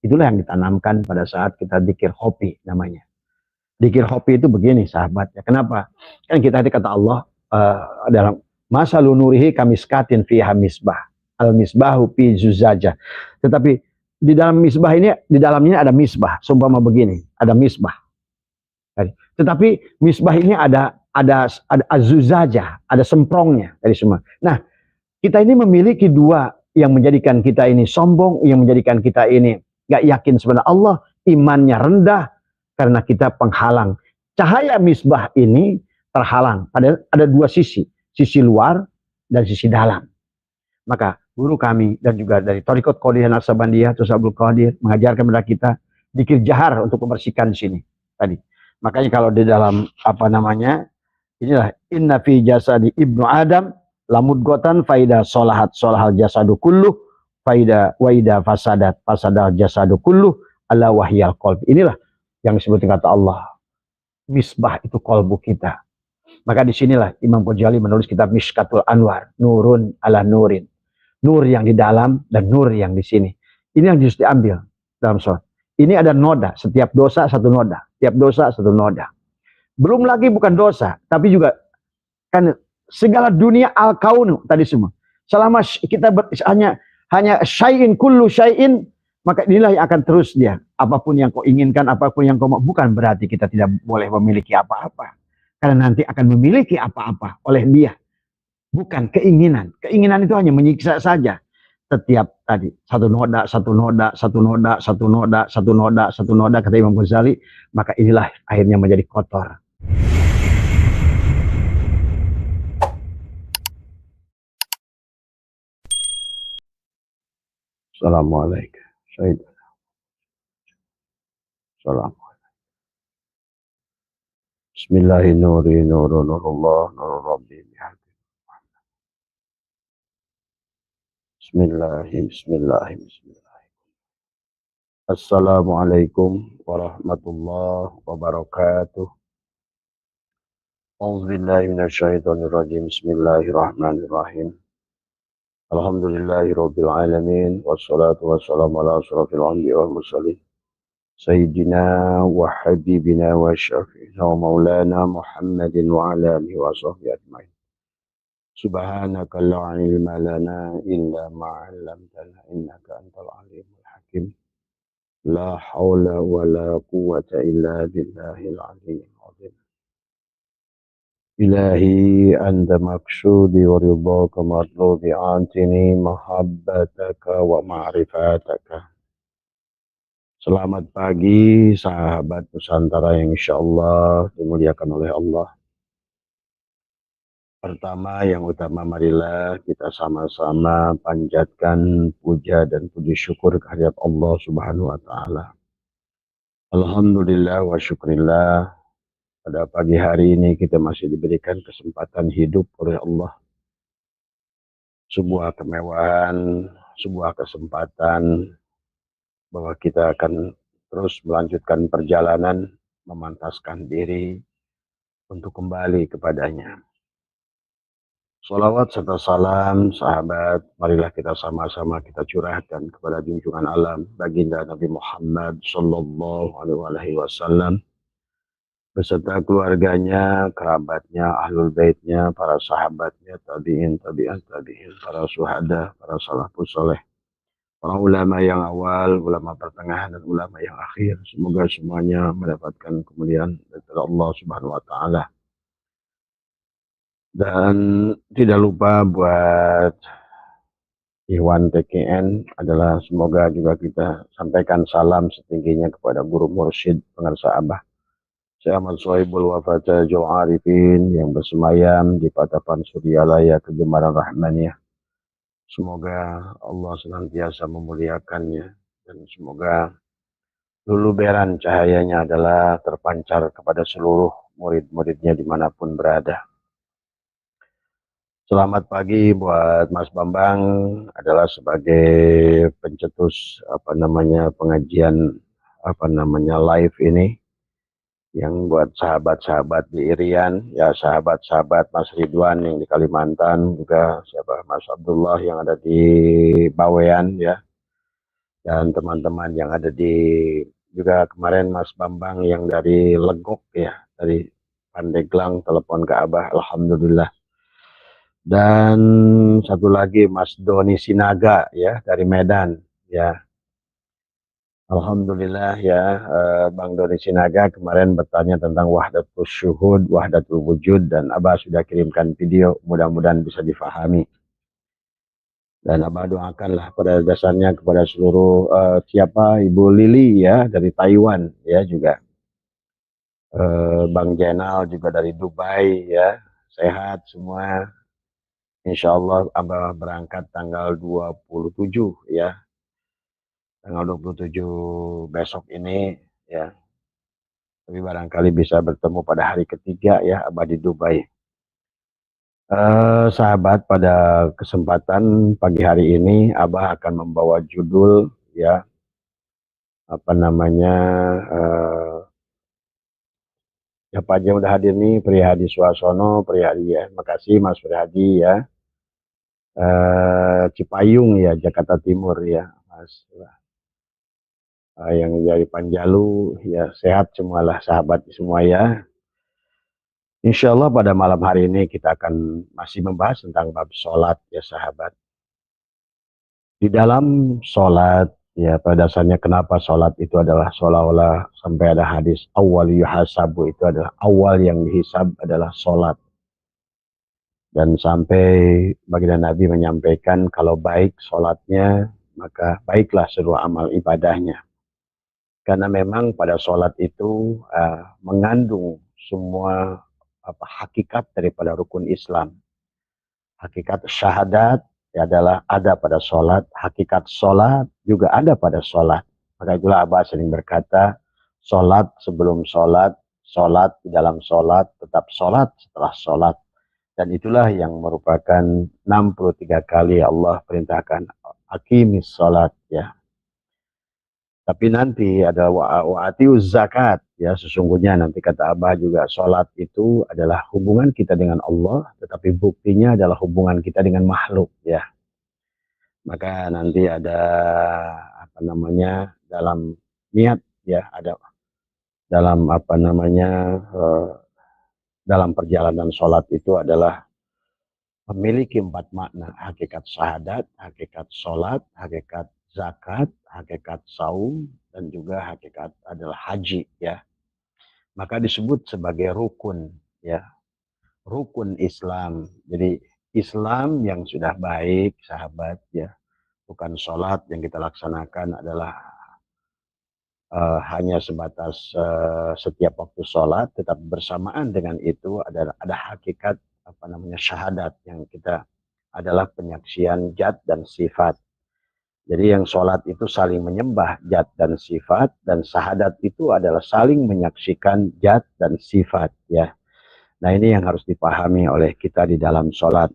Itulah yang ditanamkan pada saat kita dzikir hobi namanya. Dzikir hobi itu begini sahabat ya. Kenapa? Kan kita tadi kata Allah dalam masalun nurihi kamiskatin fiha misbah. Al misbahu fi zuzaja. Tetapi di dalam misbah ini, di dalamnya ada misbah. Seumpama begini, ada misbah. Tetapi misbah ini ada azuzaja, ada semprongnya dari semua. Nah, kita ini memiliki dua yang menjadikan kita ini sombong, yang menjadikan kita ini gak yakin sebenarnya Allah, imannya rendah karena kita penghalang. Cahaya misbah ini terhalang. Ada dua sisi luar dan sisi dalam. Maka guru kami dan juga dari Thariqat Qadiriyah Naksabandiyah Tus Abdul Qadir mengajarkan kepada kita dzikir jahar untuk membersihkan di sini tadi. Makanya kalau di dalam apa namanya, inilah inna fi jasadi ibnu Adam lamudgotan faida solahat solahal jasadu kulluh faida waida fasadat fasadal jasadu kulluh ala wahyal qalb. Inilah yang disebut kata Allah, misbah itu kolbu kita. Maka disinilah Imam Ghazali menulis kitab Mishkatul Anwar, nurun ala nurin, nur yang di dalam dan nur yang di sini. Ini yang harus diambil dalam sholat. Ini ada noda, setiap dosa satu noda, setiap dosa satu noda. Belum lagi bukan dosa, tapi juga kan segala dunia al-kaunu tadi semua. Selama kita hanya syai'in kullu syai'in, maka inilah yang akan terus dia. Apapun yang kau inginkan, apapun yang kau mau, bukan berarti kita tidak boleh memiliki apa-apa. Karena nanti akan memiliki apa-apa oleh dia. Bukan keinginan. Keinginan itu hanya menyiksa saja. Setiap tadi satu noda, satu noda, satu noda, satu noda, satu noda, satu noda, kata Imam Ghazali, maka inilah akhirnya menjadi kotor. Assalamualaikum. Assalamualaikum. Bismillahirrahmanirrahim. Nurullah, nurul Rabbi. Bismillahirrahmanirrahim. Assalamualaikum warahmatullahi wabarakatuh. A'udzubillahi minasyaitonirrajim. Bismillahirrahmanirrahim. Alhamdulillahirabbil alamin wassalatu wassalamu ala asyrofil anbiya'i wal mursalin sayyidina wa habibina wa syafi'ina wa maulana Muhammadin wa ala alihi wa sahbihi ajmain. Subhanaka la ilma lana illa ma 'allamtana innaka antal alimul hakim. La haula wa la quwwata illa billahil aliyyil azim. Ilahi anta maksudi wa ridhaka matlubi antini mahabbataka wa ma'rifataka. Selamat pagi sahabat Nusantara yang insyaallah dimuliakan oleh Allah. Pertama yang utama, marilah kita sama-sama panjatkan puja dan puji syukur kehadirat Allah Subhanahu wa taala. Alhamdulillah wa syukrillah, pada pagi hari ini kita masih diberikan kesempatan hidup oleh Allah. Sebuah kemewahan, sebuah kesempatan bahwa kita akan terus melanjutkan perjalanan, memantaskan diri untuk kembali kepadanya. Sholawat serta salam sahabat, marilah kita sama-sama kita curahkan kepada junjungan alam baginda Nabi Muhammad sallallahu alaihi wasallam beserta keluarganya, kerabatnya, ahlul baitnya, para sahabatnya, tabi'in, tabi'at tabi'in, para syuhada, para salafus saleh, para ulama yang awal, ulama pertengahan, dan ulama yang akhir. Semoga semuanya mendapatkan kemuliaan dari Allah Subhanahu wa taala. Dan tidak lupa buat Ikhwan TKN adalah semoga juga kita sampaikan salam setingginya kepada guru mursyid pengarsa Abah Syekh Ahmad Sohibul Wafata Jul Arifin yang bersemayam di Patapan Suryalaya Kegemaran Rahmaniyah. Semoga Allah senantiasa memuliakannya dan semoga luluberan cahayanya adalah terpancar kepada seluruh murid-muridnya dimanapun berada. Selamat pagi buat Mas Bambang, adalah sebagai pencetus pengajian live ini, yang buat sahabat-sahabat di Irian, ya sahabat-sahabat Mas Ridwan yang di Kalimantan, juga siapa Mas Abdullah yang ada di Bawean ya, dan teman-teman yang ada di juga kemarin Mas Bambang yang dari Legok ya, dari Pandeglang telepon ke Abah, alhamdulillah. Dan satu lagi Mas Doni Sinaga ya dari Medan ya. Alhamdulillah ya, Bang Doni Sinaga kemarin bertanya tentang wahdatul syuhud, wahdatul wujud, dan Abah sudah kirimkan video, mudah-mudahan bisa difahami. Dan Abah doakanlah pada dasarnya kepada seluruh siapa Ibu Lili ya dari Taiwan ya juga, Bang Jenal juga dari Dubai ya, sehat semua. Insya Allah Abah berangkat tanggal 27 ya, tanggal 27 besok ini ya. Tapi barangkali bisa bertemu pada hari ketiga ya Abah di Dubai. Sahabat, pada kesempatan pagi hari ini Abah akan membawa judul ya, apa namanya, siapa aja udah hadir nih, Prihadi Suasono, Prihadi ya, makasih Mas Prihadi ya, Cipayung ya, Jakarta Timur ya, Mas, yang dari Panjalu ya, sehat semualah sahabat semua ya. Insya Allah pada malam hari ini kita akan masih membahas tentang bab sholat ya sahabat. Di dalam sholat ya, pada dasarnya kenapa sholat itu adalah seolah-olah sampai ada hadis awal yuhasabu, itu adalah awal yang dihisab adalah sholat. Dan sampai baginda Nabi menyampaikan kalau baik sholatnya maka baiklah seluruh amal ibadahnya. Karena memang pada sholat itu mengandung semua hakikat daripada rukun Islam. Hakikat syahadat adalah ada pada sholat, hakikat sholat juga ada pada sholat. Maka itulah Abah sering berkata, sholat sebelum sholat, sholat di dalam sholat, tetap sholat setelah sholat. Dan itulah yang merupakan 63 kali Allah perintahkan aqimis sholat ya. Tapi nanti ada wa'atiuz zakat ya, sesungguhnya nanti kata Abah juga sholat itu adalah hubungan kita dengan Allah, tetapi buktinya adalah hubungan kita dengan makhluk ya. Maka nanti ada apa namanya dalam niat ya, ada dalam apa namanya dalam perjalanan sholat itu adalah memiliki 4 makna: hakikat syahadat, hakikat sholat, hakikat zakat, hakikat saum, dan juga hakikat adalah haji ya. Maka disebut sebagai rukun ya, rukun Islam. Jadi Islam yang sudah baik sahabat ya, bukan sholat yang kita laksanakan adalah hanya sebatas setiap waktu sholat, tetap bersamaan dengan itu ada hakikat apa namanya syahadat yang kita adalah penyaksian zat dan sifat. Jadi yang sholat itu saling menyembah zat dan sifat, dan syahadat itu adalah saling menyaksikan zat dan sifat ya. Nah ini yang harus dipahami oleh kita di dalam sholat.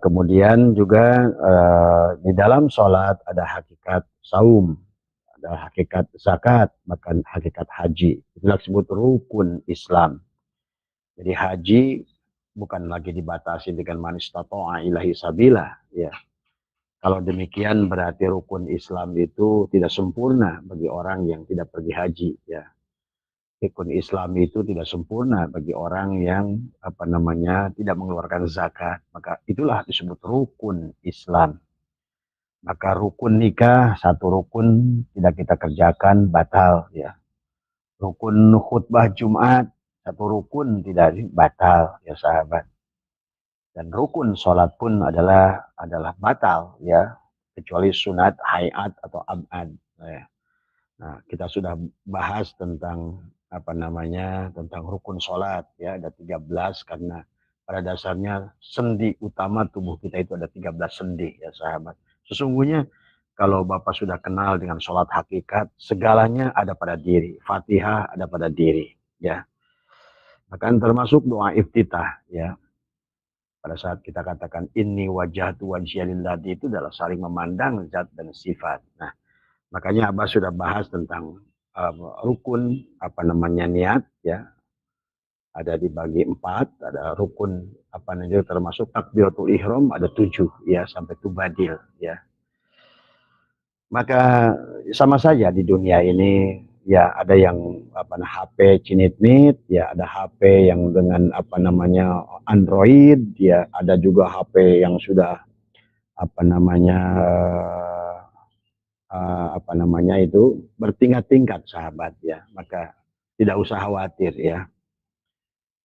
Kemudian juga di dalam sholat ada hakikat saum, ada hakikat zakat, bahkan hakikat haji. Itulah disebut rukun Islam. Jadi haji bukan lagi dibatasi dengan man istata'a ilahi sabila ya. Kalau demikian berarti rukun Islam itu tidak sempurna bagi orang yang tidak pergi haji ya. Rukun Islam itu tidak sempurna bagi orang yang apa namanya tidak mengeluarkan zakat. Maka itulah disebut rukun Islam. Maka rukun nikah satu rukun tidak kita kerjakan batal ya. Rukun khutbah Jumat satu rukun tidak batal ya sahabat. Dan rukun sholat pun adalah batal ya, kecuali sunat, hayat atau abad ya. Nah, kita sudah bahas tentang apa namanya tentang rukun sholat ya, ada 13 karena pada dasarnya sendi utama tubuh kita itu ada 13 sendi ya sahabat. Sesungguhnya kalau Bapak sudah kenal dengan sholat hakikat, segalanya ada pada diri. Fatihah ada pada diri ya. Bahkan termasuk doa iftitah ya. Pada saat kita katakan inni wajhatu wajhiya lilladzi, itu adalah saling memandang zat dan sifat. Nah, makanya Abah sudah bahas tentang rukun apa namanya niat ya, ada dibagi 4, ada rukun apa namanya termasuk takbiratul ihram ada 7 ya sampai tubadil ya. Maka sama saja di dunia ini ya ada yang HP cinit-mit, ya ada HP yang dengan Android, ya ada juga HP yang sudah apa namanya itu bertingkat-tingkat sahabat ya. Maka tidak usah khawatir ya.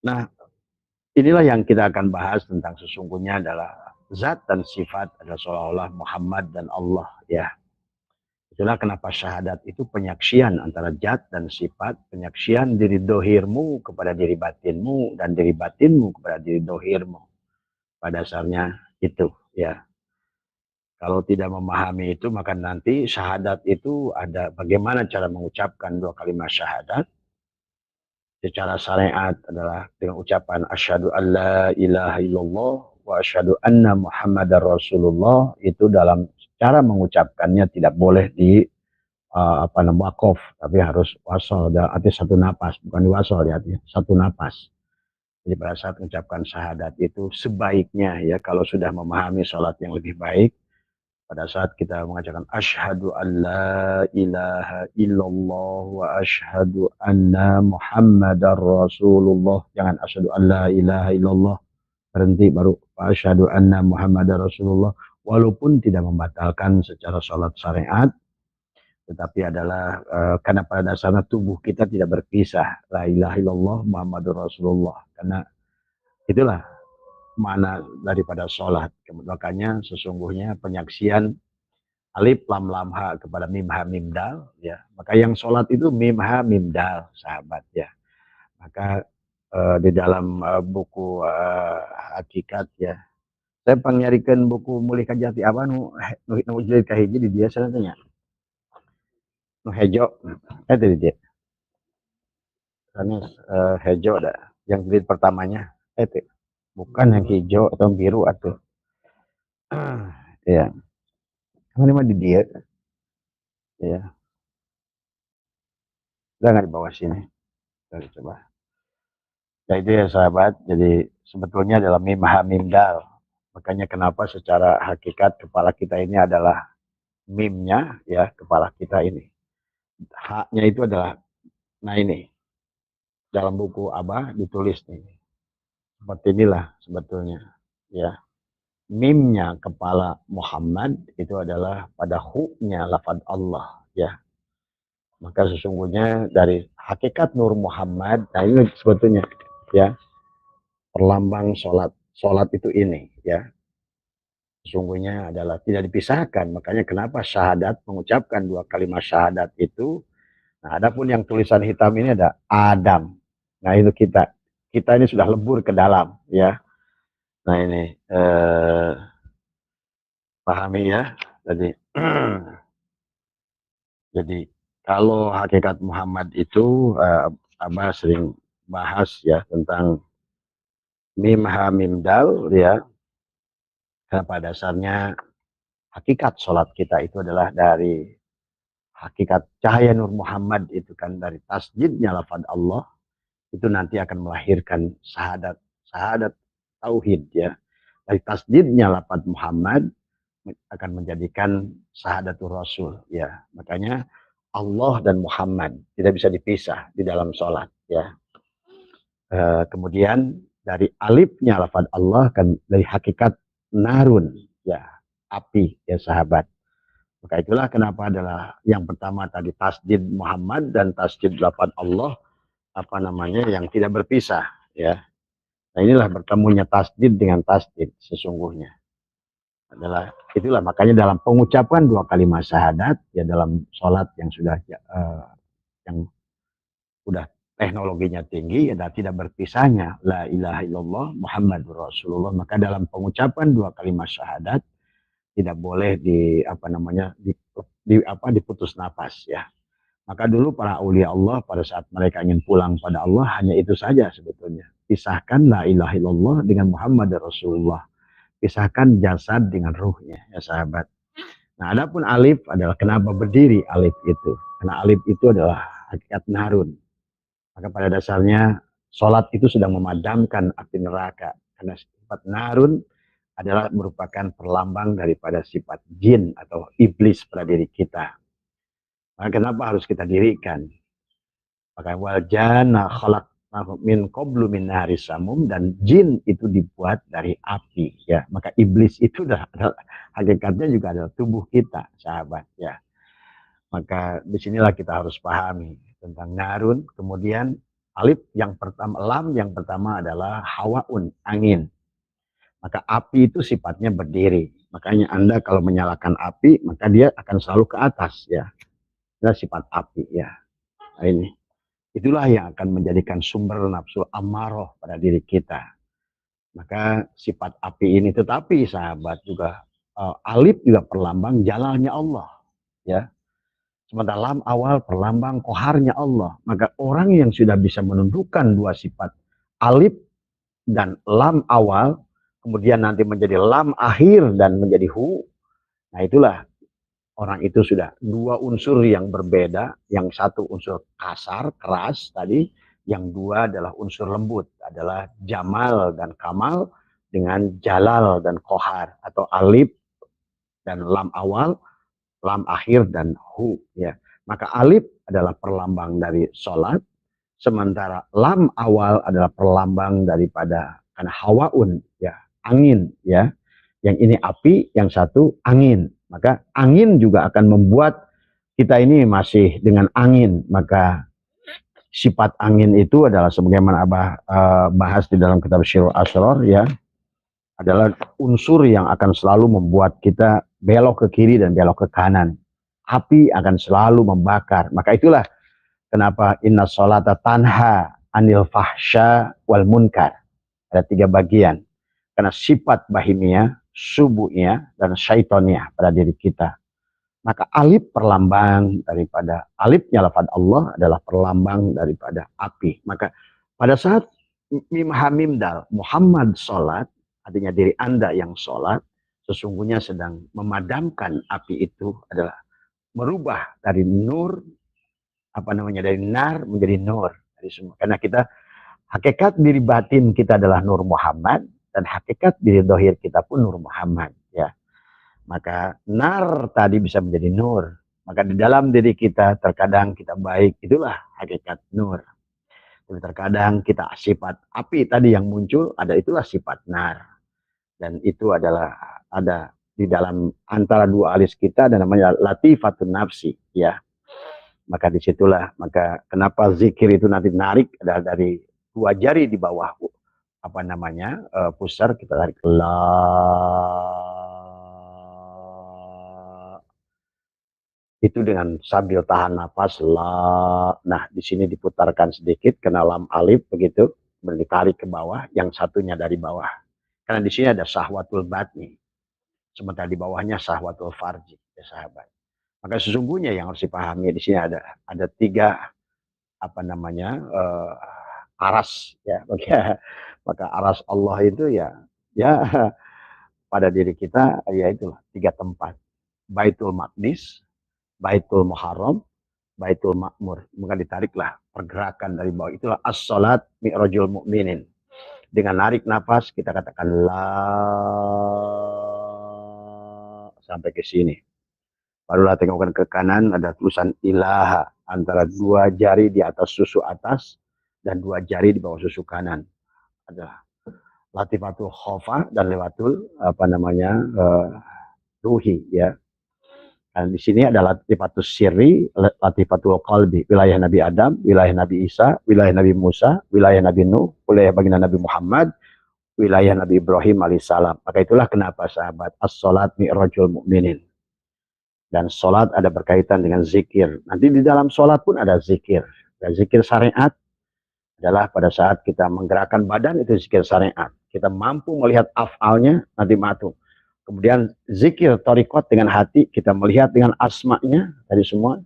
Nah, inilah yang kita akan bahas tentang sesungguhnya adalah zat dan sifat adalah seolah-olah Muhammad dan Allah ya. Itulah kenapa syahadat itu penyaksian antara zat dan sifat, penyaksian diri dohirmu kepada diri batinmu dan diri batinmu kepada diri dohirmu. Pada dasarnya itu ya. Kalau tidak memahami itu maka nanti syahadat itu ada bagaimana cara mengucapkan dua kalimat syahadat. Secara syariat adalah dengan ucapan asyhadu alla ilaha illallah wa asyhadu anna muhammadar rasulullah. Itu dalam cara mengucapkannya tidak boleh di wakaf, tapi harus wasol, arti satu napas, bukan di wasol ya, satu napas. Jadi pada saat mengucapkan syahadat itu sebaiknya ya, kalau sudah memahami sholat yang lebih baik, pada saat kita mengucapkan asyhadu alla ilaha illallah wa asyhadu anna muhammadar rasulullah, jangan asyhadu alla ilaha illallah berhenti baru asyhadu anna muhammadar rasulullah, walaupun tidak membatalkan secara sholat syariat, tetapi adalah karena pada dasarnya tubuh kita tidak berpisah, la ilaha illallah muhammadur rasulullah, karena itulah mana daripada sholat. Makanya sesungguhnya penyaksian alif lam lam ha kepada mim ha mim dal ya. Maka yang sholat itu mim ha mim dal sahabat ya. Maka di dalam buku hakikat ya. Saya pengyarikan buku mulih kajati apa nu jilid kahiji di dia sana tanya. Nu hejo. Tadi dia. Karena hejo ada. Yang jilid pertamanya itu. Bukan yang hijau atau biru atau ya. Ini mah di dia ya. Jangan di bawah sini. Kita coba. Ya itu ya sahabat, jadi sebetulnya adalah mim ha mim dal. Makanya kenapa secara hakikat kepala kita ini adalah mimnya ya, kepala kita ini. Haknya itu adalah, nah ini, dalam buku Abah ditulis nih. Seperti inilah sebetulnya ya. Mimnya kepala Muhammad itu adalah pada hu-nya lafaz Allah ya. Maka sesungguhnya dari hakikat Nur Muhammad, nah ini sebetulnya ya, perlambang sholat. Sholat itu ini ya, sesungguhnya adalah tidak dipisahkan. Makanya kenapa syahadat, mengucapkan dua kalimat syahadat itu. Nah, adapun yang tulisan hitam ini ada Adam. Nah, itu kita ini sudah lebur ke dalam ya. Nah, ini pahami ya. Jadi jadi kalau hakikat Muhammad itu Abah sering bahas ya tentang mim ha mim dal ya. Karena pada dasarnya hakikat sholat kita itu adalah dari hakikat cahaya Nur Muhammad itu kan, dari tasjidnya lafaz Allah itu nanti akan melahirkan syahadat, syahadat tauhid ya. Dari tasjidnya lafaz Muhammad akan menjadikan syahadatul Rasul ya. Makanya Allah dan Muhammad tidak bisa dipisah di dalam sholat ya. Kemudian dari alifnya lafaz Allah kan dari hakikat narun ya, api ya sahabat. Maka itulah kenapa adalah yang pertama tadi tasdid Muhammad dan tasdid lafaz Allah yang tidak berpisah ya. Nah inilah bertemunya tasdid dengan tasdid sesungguhnya adalah itulah, makanya dalam pengucapan dua kalimat syahadat ya dalam sholat yang sudah yang udah teknologinya tinggi ya tidak berpisahnya la ilaha illallah Muhammadur Rasulullah. Maka dalam pengucapan dua kalimat syahadat tidak boleh diputus nafas ya. Maka dulu para aulia Allah pada saat mereka ingin pulang pada Allah hanya itu saja sebetulnya. Pisahkan la ilaha illallah dengan Muhammad Rasulullah. Pisahkan jasad dengan ruhnya ya sahabat. Nah adapun alif adalah kenapa berdiri alif itu. Karena alif itu adalah hakikat narun. Maka pada dasarnya sholat itu sedang memadamkan api neraka. Karena sifat narun adalah merupakan perlambang daripada sifat jin atau iblis pada diri kita. Maka kenapa harus kita dirikan? Maka wal jana khalaq min qablu min nari samum, dan jin itu dibuat dari api ya. Maka iblis itu adalah hakikatnya juga adalah tubuh kita, sahabat ya. Maka disinilah kita harus pahami tentang narun. Kemudian alif yang pertama, lam yang pertama adalah hawaun, angin. Maka api itu sifatnya berdiri. Makanya Anda kalau menyalakan api, maka dia akan selalu ke atas ya. Itu sifat api ya. Nah, ini. Itulah yang akan menjadikan sumber nafsu amarah pada diri kita. Maka sifat api ini, tetapi sahabat juga alif juga perlambang jalalnya Allah ya. Sementara lam awal perlambang koharnya Allah. Maka orang yang sudah bisa menundukkan dua sifat alif dan lam awal, kemudian nanti menjadi lam akhir dan menjadi hu, nah itulah orang itu sudah dua unsur yang berbeda. Yang satu unsur kasar, keras tadi. Yang dua adalah unsur lembut. Adalah jamal dan kamal dengan jalal dan kohar. Atau alif dan lam awal, lam akhir dan hu. Ya. Maka alif adalah perlambang dari sholat. Sementara lam awal adalah perlambang daripada karena hawaun, ya, angin. Ya. Yang ini api, yang satu angin. Maka angin juga akan membuat kita ini masih dengan angin. Maka sifat angin itu adalah sebagaimana Abah bahas di dalam kitab Syirul Asrar ya, adalah unsur yang akan selalu membuat kita belok ke kiri dan belok ke kanan. Api akan selalu membakar. Maka itulah kenapa inna sholata tanha anil fahsya wal munkar. Ada 3 bagian. Karena sifat bahimia, subuhnya, dan syaitonnya pada diri kita. Maka alif perlambang daripada, alifnya lafaz Allah adalah perlambang daripada api. Maka pada saat mim hamim dal Muhammad sholat, artinya diri Anda yang sholat, sesungguhnya sedang memadamkan api itu, adalah merubah dari nur, dari nar menjadi nur. Dari semua. Karena kita, hakikat diri batin kita adalah Nur Muhammad, dan hakikat diri dohir kita pun Nur Muhammad ya. Maka nar tadi bisa menjadi nur. Maka di dalam diri kita terkadang kita baik, itulah hakikat nur. Tapi terkadang kita sifat api tadi yang muncul, ada itulah sifat nar. Dan itu adalah ada di dalam antara dua alis kita, dan namanya latifatun nafsi ya. Maka disitulah, maka kenapa zikir itu nanti narik adalah dari 2 jari di bawah pusar, kita tarik la, itu dengan sambil tahan nafas la. Nah di sini diputarkan sedikit kena lam alif begitu, ditarik ke bawah, yang satunya dari bawah. Karena di sini ada syahwatul batni, sementara di bawahnya syahwatul farji ya sahabat. Maka sesungguhnya yang harus dipahami di sini ada 3 aras ya. Maka aras Allah itu ya pada diri kita, ya itulah 3 tempat. Baitul Maqdis, Baitul Muharram, Baitul Ma'mur. Maka ditariklah pergerakan dari bawah. Itulah as-salat mi'rajul mu'minin. Dengan narik nafas kita katakan la sampai ke sini. Barulah tengokkan ke kanan, ada tulisan ilaha antara 2 jari di atas susu atas dan 2 jari di bawah susu kanan. Ada latifatul khofa dan lewatul ruhi ya. Dan di sini ada latifatul sirri, latifatul qalbi, wilayah Nabi Adam, wilayah Nabi Isa, wilayah Nabi Musa, wilayah Nabi Nuh, wilayah baginda Nabi Muhammad, wilayah Nabi Ibrahim alaihissalam. Maka itulah kenapa sahabat as-salat mi'rajul mu'minin. Dan sholat ada berkaitan dengan zikir. Nanti di dalam sholat pun ada zikir. Dan zikir syariat adalah pada saat kita menggerakkan badan, itu zikir syariat. Kita mampu melihat afalnya, nanti matu. Kemudian zikir torikot dengan hati, kita melihat dengan asma'nya dari semua.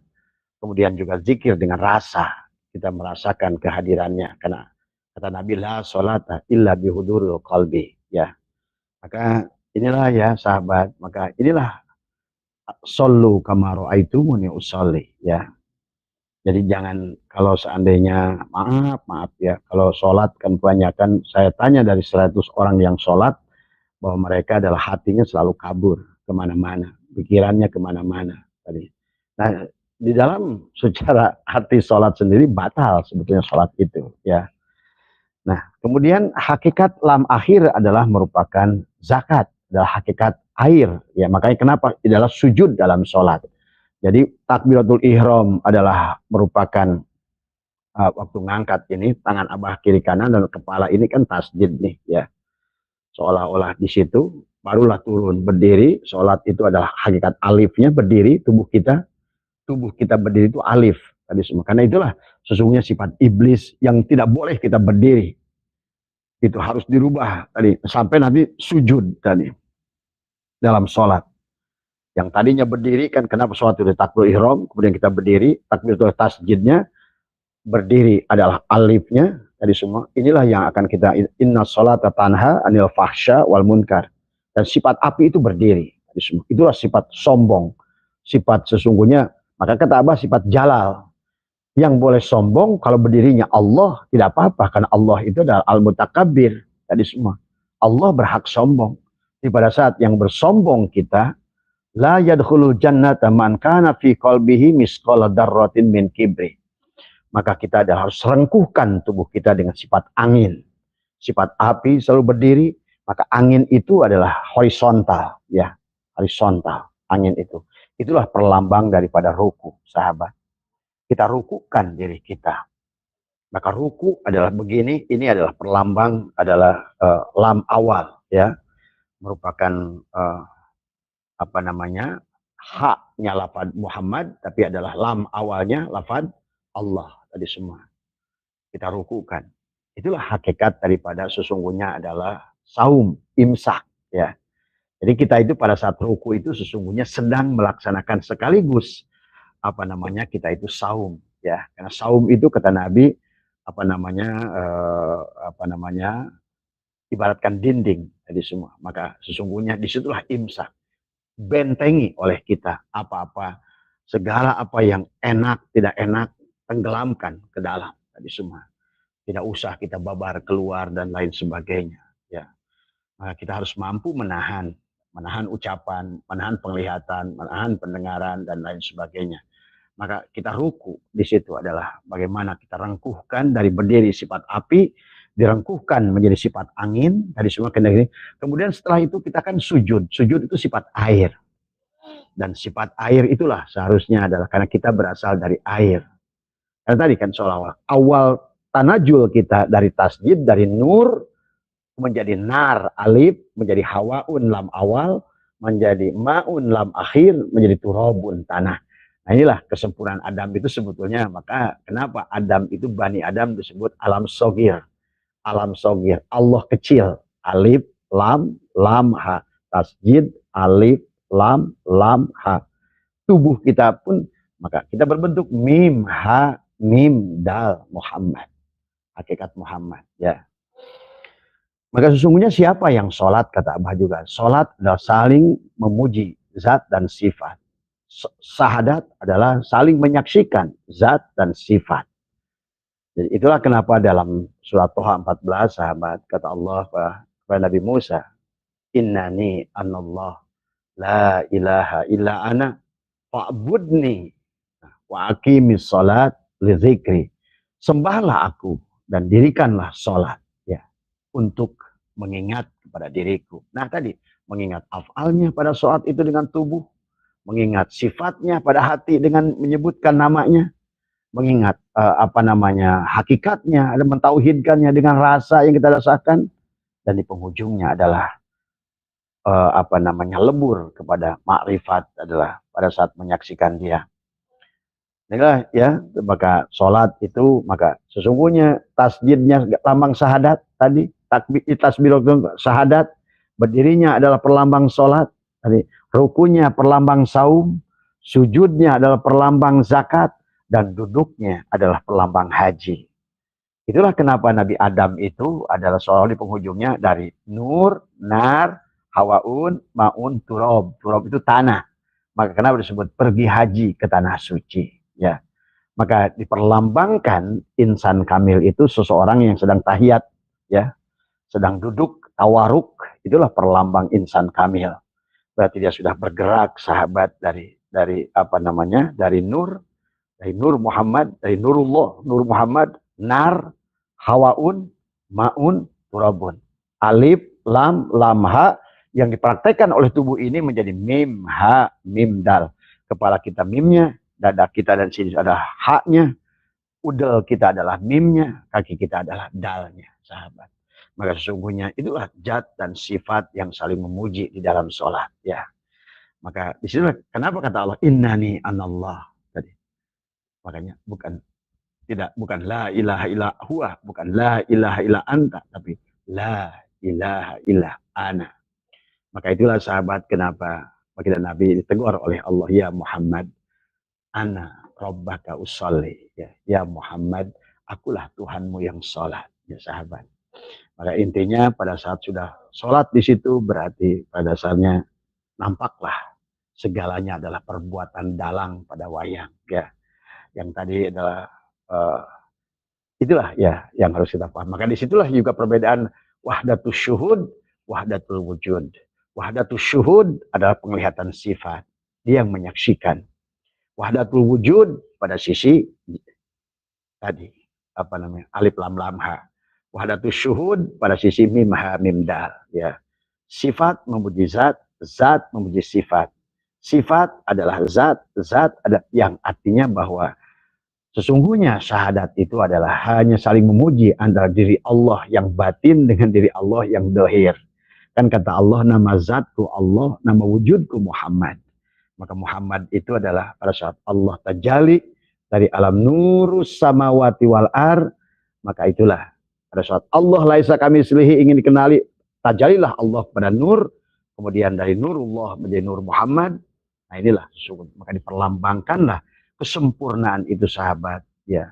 Kemudian juga zikir dengan rasa, kita merasakan kehadirannya. Karena kata Nabi, la sholata illa bihudurul qalbi. Ya. Maka inilah ya sahabat, maka inilah sallu kama ra'aitumuni usolli ya. Jadi jangan, kalau seandainya maaf ya, kalau sholat kan kebanyakan, saya tanya dari 100 orang yang sholat, bahwa mereka adalah hatinya selalu kabur kemana-mana, pikirannya kemana-mana tadi. Nah, di dalam secara arti sholat sendiri batal sebetulnya sholat itu, ya. Nah, kemudian hakikat lam akhir adalah merupakan zakat, adalah hakikat air, ya. Makanya kenapa adalah sujud dalam sholat. Jadi takbiratul ihram adalah merupakan waktu ngangkat ini tangan abah kiri kanan dan kepala ini kan tasjid nih, ya. Seolah-olah di situ barulah turun berdiri. Sholat itu adalah hakikat alifnya berdiri, tubuh kita berdiri itu alif tadi semua. Karena itulah sesungguhnya sifat iblis yang tidak boleh kita berdiri. Itu harus dirubah tadi sampai nanti sujud tadi dalam sholat. Yang tadinya berdiri kan kenapa sholat itu takbir ihram, kemudian kita berdiri, takbir itu tasjidnya berdiri adalah alifnya tadi semua. Inilah yang akan kita inna sholata tanha anil fahsya wal munkar. Dan sifat api itu berdiri tadi semua. Itulah sifat sombong. Sifat sesungguhnya, maka kata Abah sifat jalal. Yang boleh sombong kalau berdirinya Allah tidak apa-apa karena Allah itu adalah al-mutakabbir tadi semua. Allah berhak sombong. Jadi pada saat yang bersombong kita la yadkhulul jannata man kana fi qalbihi misqala dzarratin min kibri. Maka kita adalah harus rengkuhkan tubuh kita dengan sifat angin. Sifat api selalu berdiri, maka angin itu adalah horizontal, ya. Horizontal angin itu. Itulah perlambang daripada ruku, sahabat. Kita rukukan diri kita. Maka ruku adalah begini, ini adalah perlambang, adalah lam awal, ya, merupakan apa namanya, haknya lafaz Muhammad, tapi adalah lam awalnya lafaz Allah tadi semua. Kita rukukan. Itulah hakikat daripada sesungguhnya adalah saum, imsak, ya. Jadi kita itu pada saat ruku itu sesungguhnya sedang melaksanakan sekaligus apa namanya kita itu saum, ya. Karena saum itu kata Nabi apa namanya ibaratkan dinding tadi semua. Maka sesungguhnya disitulah imsak, bentengi oleh kita apa-apa segala apa yang enak tidak enak tenggelamkan ke dalam tadi semua. Tidak usah kita babar keluar dan lain sebagainya, ya. Maka kita harus mampu menahan ucapan, menahan penglihatan, menahan pendengaran dan lain sebagainya. Maka kita ruku di situ adalah bagaimana kita rengkuhkan dari berdiri sifat api, direngkuhkan menjadi sifat angin, dari semua kendali. Kemudian setelah itu kita kan sujud. Sujud itu sifat air. Dan sifat air itulah seharusnya adalah karena kita berasal dari air. Karena tadi kan seolah-olah awal tanajul kita dari tasjid, dari nur, menjadi nar alif, menjadi hawaun lam awal, menjadi maun lam akhir, menjadi turabun tanah. Nah inilah kesempurnaan Adam itu sebetulnya. Maka kenapa Adam itu Bani Adam disebut alam sogir. Alam sogir, Allah kecil. Alif, lam, ha. Tasjid, alif, lam, ha. Tubuh kita pun, maka kita berbentuk mim, ha, mim, dal, Muhammad. Hakikat Muhammad, ya. Maka sesungguhnya siapa yang sholat, kata Abah juga. Sholat adalah saling memuji zat dan sifat. Syahadat adalah saling menyaksikan zat dan sifat. Jadi itulah kenapa dalam surat Toha 14 sahabat kata Allah kepada Nabi Musa, innani anallah la ilaha illa ana fa'budni wa aqimis salat li dzikri. Sembahlah aku dan dirikanlah salat, ya, untuk mengingat kepada diriku. Nah tadi mengingat afalnya pada saat itu dengan tubuh, mengingat sifatnya pada hati dengan menyebutkan namanya, mengingat hakikatnya, ada mentauhidkannya dengan rasa yang kita rasakan, dan di penghujungnya adalah lebur kepada makrifat adalah pada saat menyaksikan dia. Inilah, ya, maka sholat itu, maka sesungguhnya tasjidnya lambang syahadat tadi, tasbiratul syahadat, berdirinya adalah perlambang sholat tadi. Rukunya perlambang saum, sujudnya adalah perlambang zakat, dan duduknya adalah perlambang haji. Itulah kenapa Nabi Adam itu adalah seolah di penghujungnya dari nur, nar, hawaun, maun, turab. Turab itu tanah. Maka kenapa disebut pergi haji ke tanah suci, ya. Maka diperlambangkan insan kamil itu seseorang yang sedang tahiyat, ya. sedang duduk tawaruk, itulah perlambang insan kamil. Berarti dia sudah bergerak sahabat dari apa namanya? Dari Nur Muhammad, dari Nurullah, Nur Muhammad, nar, hawaun, maun, turabun. Alif, lam, ha yang dipraktekkan oleh tubuh ini menjadi mim, ha, mim, dal. Kepala kita mimnya, dada kita dan sini adalah haknya, udel kita adalah mimnya, kaki kita adalah dalnya, sahabat. Maka sesungguhnya itulah zat dan sifat yang saling memuji di dalam sholat, ya. Maka di sini kenapa kata Allah innani anallah tadi. Makanya bukan la ilaha illa huwa, bukan la ilaha illa anta, tapi la ilaha illa ana. Maka itulah sahabat kenapa baginda Nabi ditegur oleh Allah, ya Muhammad, ana rabbaka usolli, ya Muhammad, akulah Tuhanmu yang sholat, ya sahabat. Maka intinya pada saat sudah sholat di situ berarti pada dasarnya nampaklah segalanya adalah perbuatan dalang pada wayang, ya. Yang tadi adalah itulah ya yang harus kita paham. Maka disitulah juga perbedaan wahdatus syuhud, wahdatul wujud. Wahdatus syuhud adalah penglihatan sifat, dia yang menyaksikan. Wahdatul wujud pada sisi tadi apa namanya alif lam ha. Wahdatus syuhud pada sisi mim ha mim dal, ya. Sifat memuji zat, zat memuji sifat. Sifat adalah zat, zat ada yang artinya bahwa sesungguhnya syahadat itu adalah hanya saling memuji antara diri Allah yang batin dengan diri Allah yang dohir. Kan kata Allah, nama zatku Allah, nama wujudku Muhammad. Maka Muhammad itu adalah pada saat Allah tajalli dari alam nurus samawati wal ar, maka itulah pada saat Allah laisa kamitslihi ingin dikenali, tajalilah Allah pada nur, kemudian dari nurullah menjadi nur Muhammad. Nah inilah sesungguhnya, maka diperlambangkanlah kesempurnaan itu sahabat, ya,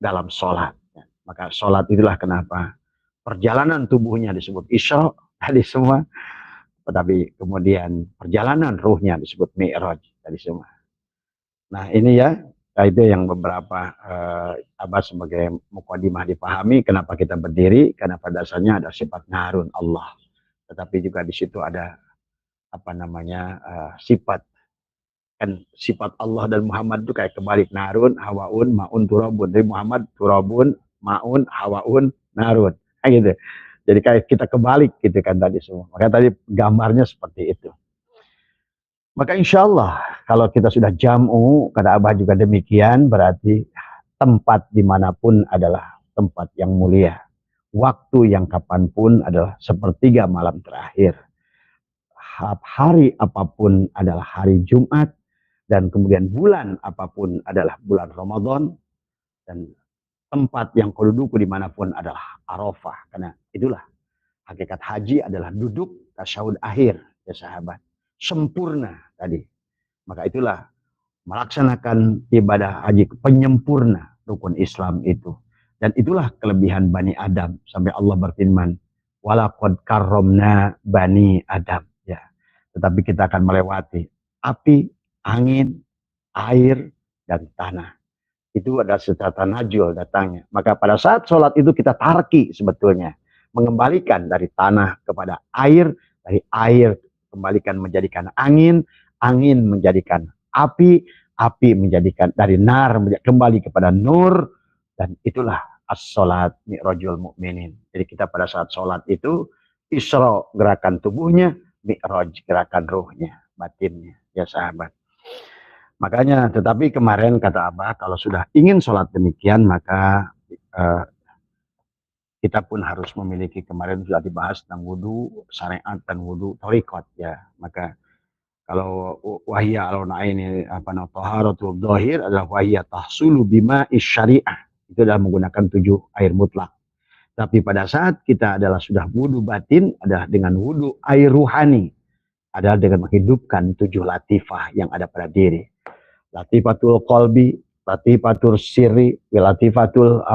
dalam sholat. Ya. Maka sholat itulah kenapa perjalanan tubuhnya disebut Isra tadi semua, tetapi kemudian perjalanan ruhnya disebut Mi'raj tadi semua. Nah ini ya, itu yang beberapa sebagai mukadimah dipahami kenapa kita berdiri, karena pada dasarnya ada sifat narun Allah, tetapi juga di situ ada apa namanya sifat Allah dan Muhammad itu kayak kebalik, narun, hawaun, maun, turabun. Dari Muhammad turabun, maun, hawaun, narun. Kayak gitu. Jadi kayak kita kebalik gitu kan tadi semua. Maka tadi gambarnya seperti itu. Maka insya Allah kalau kita sudah jam'u, kata Abah juga demikian, berarti tempat dimanapun adalah tempat yang mulia. Waktu yang kapanpun adalah sepertiga malam terakhir. Hari apapun adalah hari Jumat. Dan kemudian bulan apapun adalah bulan Ramadan, dan tempat yang keduduku dimanapun adalah Arafah. Karena itulah hakikat haji adalah duduk tasyahud akhir, ya sahabat. Sempurna tadi. Maka itulah melaksanakan ibadah haji penyempurna rukun Islam itu. Dan itulah kelebihan Bani Adam. Sampai Allah berfirman, walaqad karramna Bani Adam. Ya. Tetapi kita akan melewati api, angin, air, dan tanah. Itu adalah secara tanajul datangnya. Maka pada saat sholat itu kita tarki sebetulnya. Mengembalikan dari tanah kepada air, dari air kembalikan menjadikan angin, angin menjadikan api, api menjadikan dari nar kembali kepada nur, dan itulah as-sholat mi'rajul mu'minin. Jadi kita pada saat sholat itu, Isra gerakan tubuhnya, Mi'raj gerakan ruhnya, batinnya, ya sahabat. Makanya, tetapi kemarin kata Abah, kalau sudah ingin sholat demikian, maka kita pun harus memiliki, kemarin sudah dibahas tentang wudhu, syariat dan wudhu thariqat, ya. Maka kalau wahiyya alona ini taharatul dhahir adalah wahiyya tahsulu bima syariah, itu adalah menggunakan 7 air mutlak. Tapi pada saat kita adalah sudah wudhu batin adalah dengan wudhu air ruhani, adalah dengan menghidupkan 7 latifah yang ada pada diri. Latifatul qalbi, latifatul sirri, latifatul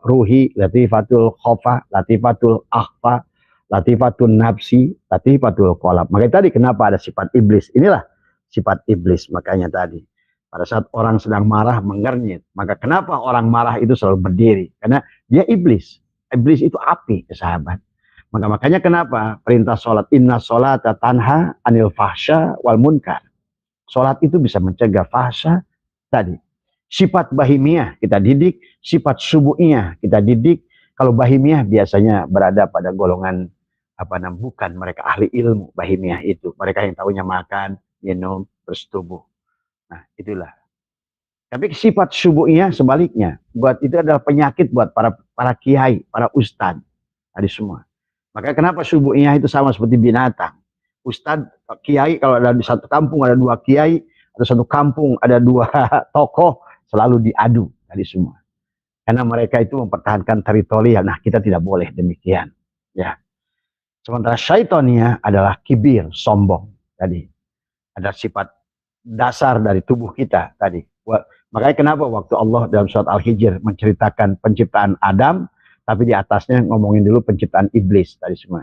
ruhi, latifatul khofa, latifatul akhfa, latifatul nafsi, latifatul qalb. Makanya tadi kenapa ada sifat iblis? Inilah sifat iblis. Makanya tadi pada saat orang sedang marah mengernyit, maka kenapa orang marah itu selalu berdiri? Karena dia iblis. Iblis itu api, ya sahabat. Makanya kenapa perintah sholat, inna sholata tanha anil fahsya wal munkar. Sholat itu bisa mencegah fahsya tadi. Sifat bahimiyah kita didik, sifat subuhiyah kita didik. Kalau bahimiyah biasanya berada pada golongan bukan mereka ahli ilmu bahimiyah itu. Mereka yang tahunya makan, minum, bersetubuh. Nah, itulah. Tapi sifat subuhiyah sebaliknya. Buat itu adalah penyakit buat para kiai, para ustadz. Tadi semua. Maka kenapa subuhiyah itu sama seperti binatang. Ustadz, kiai, kalau ada di satu kampung ada 2 kiai, atau satu kampung ada 2 tokoh, selalu diadu tadi semua. Karena mereka itu mempertahankan teritorial. Nah, kita tidak boleh demikian. Ya. Sementara syaitonnya adalah kibir, sombong tadi. Ada sifat dasar dari tubuh kita tadi. Makanya kenapa waktu Allah dalam surat Al-Hijr menceritakan penciptaan Adam, tapi di atasnya ngomongin dulu penciptaan iblis tadi semua.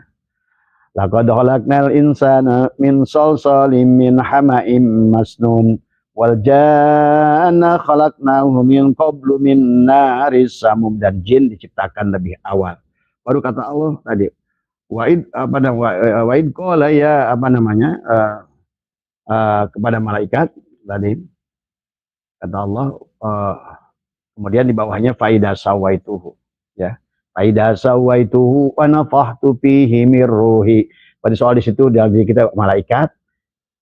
Laqad khalaqnal insana min salsalin min hama'im masnun wal janna khalaqnahu min qablu min naris samum, dan jin diciptakan lebih awal. Baru kata Allah tadi, Wa'id qala ya kepada malaikat tadi, kata Allah, kemudian di bawahnya faida sawaituhu, ya. Faida sawaituhu wa nafakhtu fihi mir ruhi. Pada soal di situ dalam diri kita malaikat,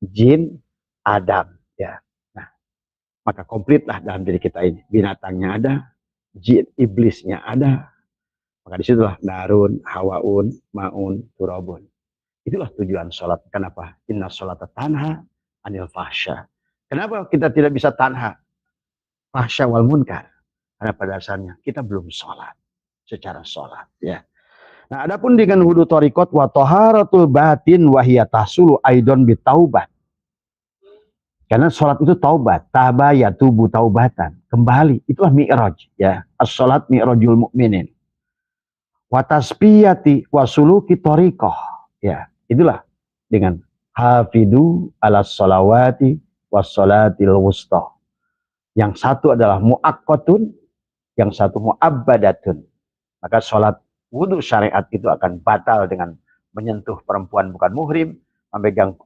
jin, Adam, ya. Nah, maka komplitlah dalam diri kita ini. Binatangnya ada, jin iblisnya ada. Maka disitulah narun, hawaun, maun, turabun. Itulah tujuan sholat. Kenapa? Inna sholata tanha anil fahsya. Kenapa kita tidak bisa tanha fahsya wal munkar? Karena pada dasarnya kita belum sholat secara sholat. Ya. Nah, adapun dengan wudu thariqat wa taharatul batin wa hiya tahsulu aidon bitaubat. Karena sholat itu taubat, taba yatubu taubatan, kembali. Itulah mi'raj, ya. As-sholat mi'rajul mu'minin. Wa tasbiyati wa suluki thariqah, ya. Itulah dengan hafidu ala sholawati was sholatil wusta. Yang satu adalah muakkatun, yang satu muabbadatun. Maka sholat wudu syariat itu akan batal dengan menyentuh perempuan bukan muhrim, memegang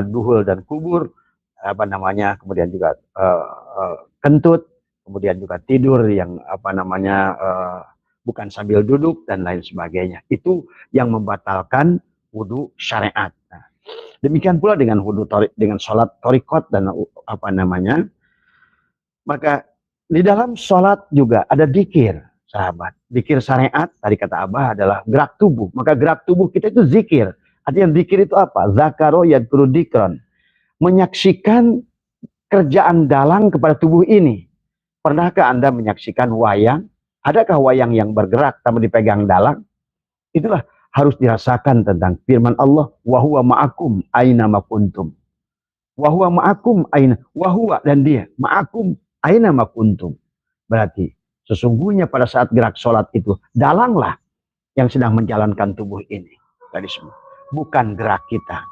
duhul dan kubur, kemudian juga kentut, kemudian juga tidur yang bukan sambil duduk dan lain sebagainya. Itu yang membatalkan wudu syariat. Nah, demikian pula dengan wudu dengan sholat thariqat dan maka di dalam sholat juga ada dzikir, sahabat. Dzikir syariat tadi kata Abah adalah gerak tubuh. Maka gerak tubuh kita itu zikir. Artinya zikir itu apa? Zakaro yadkuru dzikran. Menyaksikan kerjaan dalang kepada tubuh ini. Pernahkah Anda menyaksikan wayang? Adakah wayang yang bergerak tanpa dipegang dalang? Itulah harus dirasakan tentang firman Allah, wa huwa ma'akum aina ma kuntum. Wa huwa ma'akum aina, wa huwa dan dia ma'akum aina ma kuntum. Berarti sesungguhnya pada saat gerak sholat itu dalanglah yang sedang menjalankan tubuh ini. Tadi semua. Bukan gerak kita.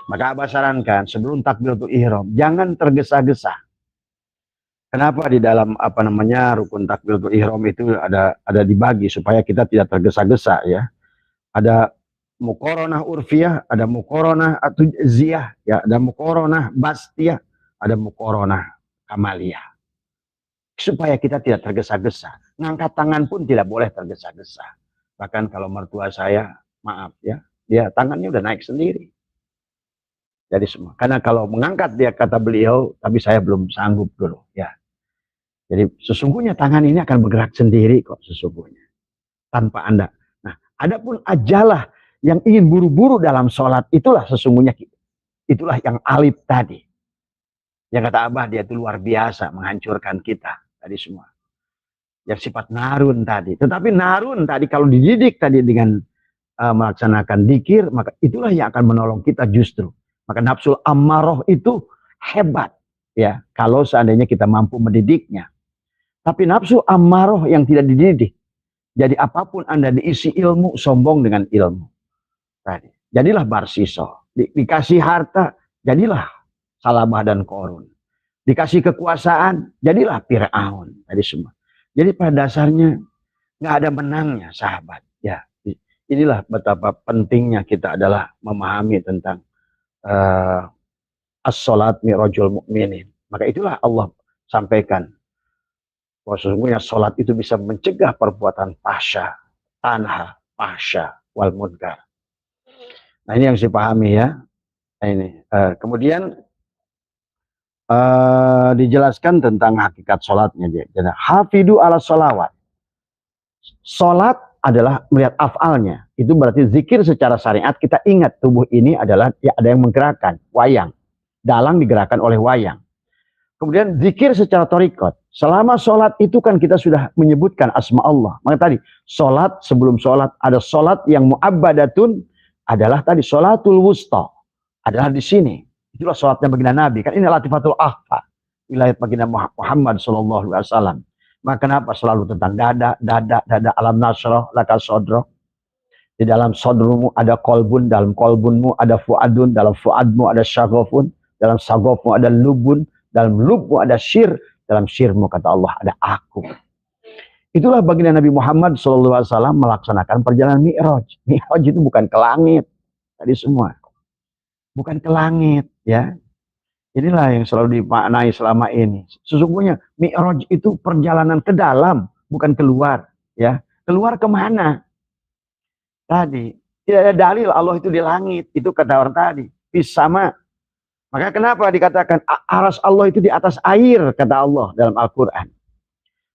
Maka Abah sarankan sebelum takbiratul ihram jangan tergesa-gesa. Kenapa di dalam rukun takbiratul ihram itu ada dibagi supaya kita tidak tergesa-gesa, ya. Ada muqaranah urfiyah, ada muqaranah atuziyah, ya, ada muqaranah bastiyah, ada muqaranah kamaliyah. Supaya kita tidak tergesa-gesa. Ngangkat tangan pun tidak boleh tergesa-gesa. Bahkan kalau mertua saya, maaf ya, dia tangannya udah naik sendiri. Jadi semua. Karena kalau mengangkat dia kata beliau, tapi saya belum sanggup dulu, ya. Jadi sesungguhnya tangan ini akan bergerak sendiri kok sesungguhnya. Tanpa Anda. Nah, adapun ajalah yang ingin buru-buru dalam sholat, itulah sesungguhnya. Itulah yang alif tadi. Yang kata Abah, dia itu luar biasa menghancurkan kita. Tadi semua. Yang sifat narun tadi. Tetapi narun tadi kalau dididik tadi dengan melaksanakan dzikir, maka itulah yang akan menolong kita justru. Maka nafsul ammaroh itu hebat. Ya, kalau seandainya kita mampu mendidiknya. Tapi nafsu ammaroh yang tidak dididik. Jadi apapun Anda diisi ilmu, sombong dengan ilmu. Tadi. Jadilah barsiso. Dikasih harta, jadilah Salamah dan Korun. Dikasih kekuasaan, jadilah Fir'aun. Tadi semua. Jadi pada dasarnya, nggak ada menangnya sahabat. Ya, inilah betapa pentingnya kita adalah memahami tentang as-salat mi'rajul mu'minin. Maka itulah Allah sampaikan bahwa sesungguhnya salat itu bisa mencegah perbuatan fahsya, tanha, fahsya, wal munkar. Nah ini yang saya pahami ya. Nah, ini kemudian dijelaskan tentang hakikat salatnya dia. Hafidu ala sholawat. Salat adalah melihat afalnya. Itu berarti zikir secara syariat kita ingat tubuh ini adalah ya, ada yang menggerakkan, wayang. Dalang digerakkan oleh wayang. Kemudian zikir secara torikot. Selama sholat itu kan kita sudah menyebutkan asma Allah. Maka tadi sholat sebelum sholat ada sholat yang mu'abbadatun adalah tadi sholatul wusta. Adalah di sini. Itulah sholatnya baginda Nabi. Kan ini latifatul ahfa. Wilayah baginda Muhammad SAW. Maka kenapa selalu tentang dada alam nasroh, laka sodroh. Di dalam sodrumu ada kolbun, dalam kolbunmu ada fuadun, dalam fuadmu ada syagofun, dalam syagofmu ada lubun, dalam lubmu ada syir, dalam syirmu kata Allah ada aku. Itulah baginda Nabi Muhammad SAW melaksanakan perjalanan Mi'raj. Mi'raj itu bukan ke langit. Tadi semua. Bukan ke langit. Ya. Inilah yang selalu dimaknai selama ini. Sesungguhnya Mi'raj itu perjalanan ke dalam, bukan keluar. Ya. Keluar kemana? Tadi. Tidak ada dalil Allah itu di langit. Itu kata orang tadi. Bisama. Maka kenapa dikatakan aras Allah itu di atas air, kata Allah dalam Al-Quran.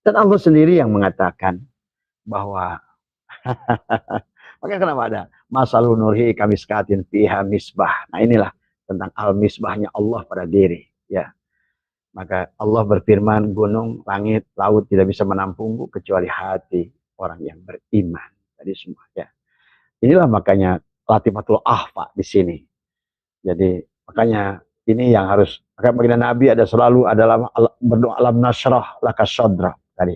Dan Allah sendiri yang mengatakan bahwa, maka kenapa ada masalun nurhi kamiskatin fiha misbah. Nah inilah tentang al-misbahnya Allah pada diri. Ya. Maka Allah berfirman, gunung, langit, laut tidak bisa menampungku kecuali hati orang yang beriman. Tadi semua. Ya. Inilah makanya latifatul ahfa di sini. Jadi makanya ini yang harus, maka baginda Nabi ada selalu adalah berdoa alam nasrah laka sodra tadi.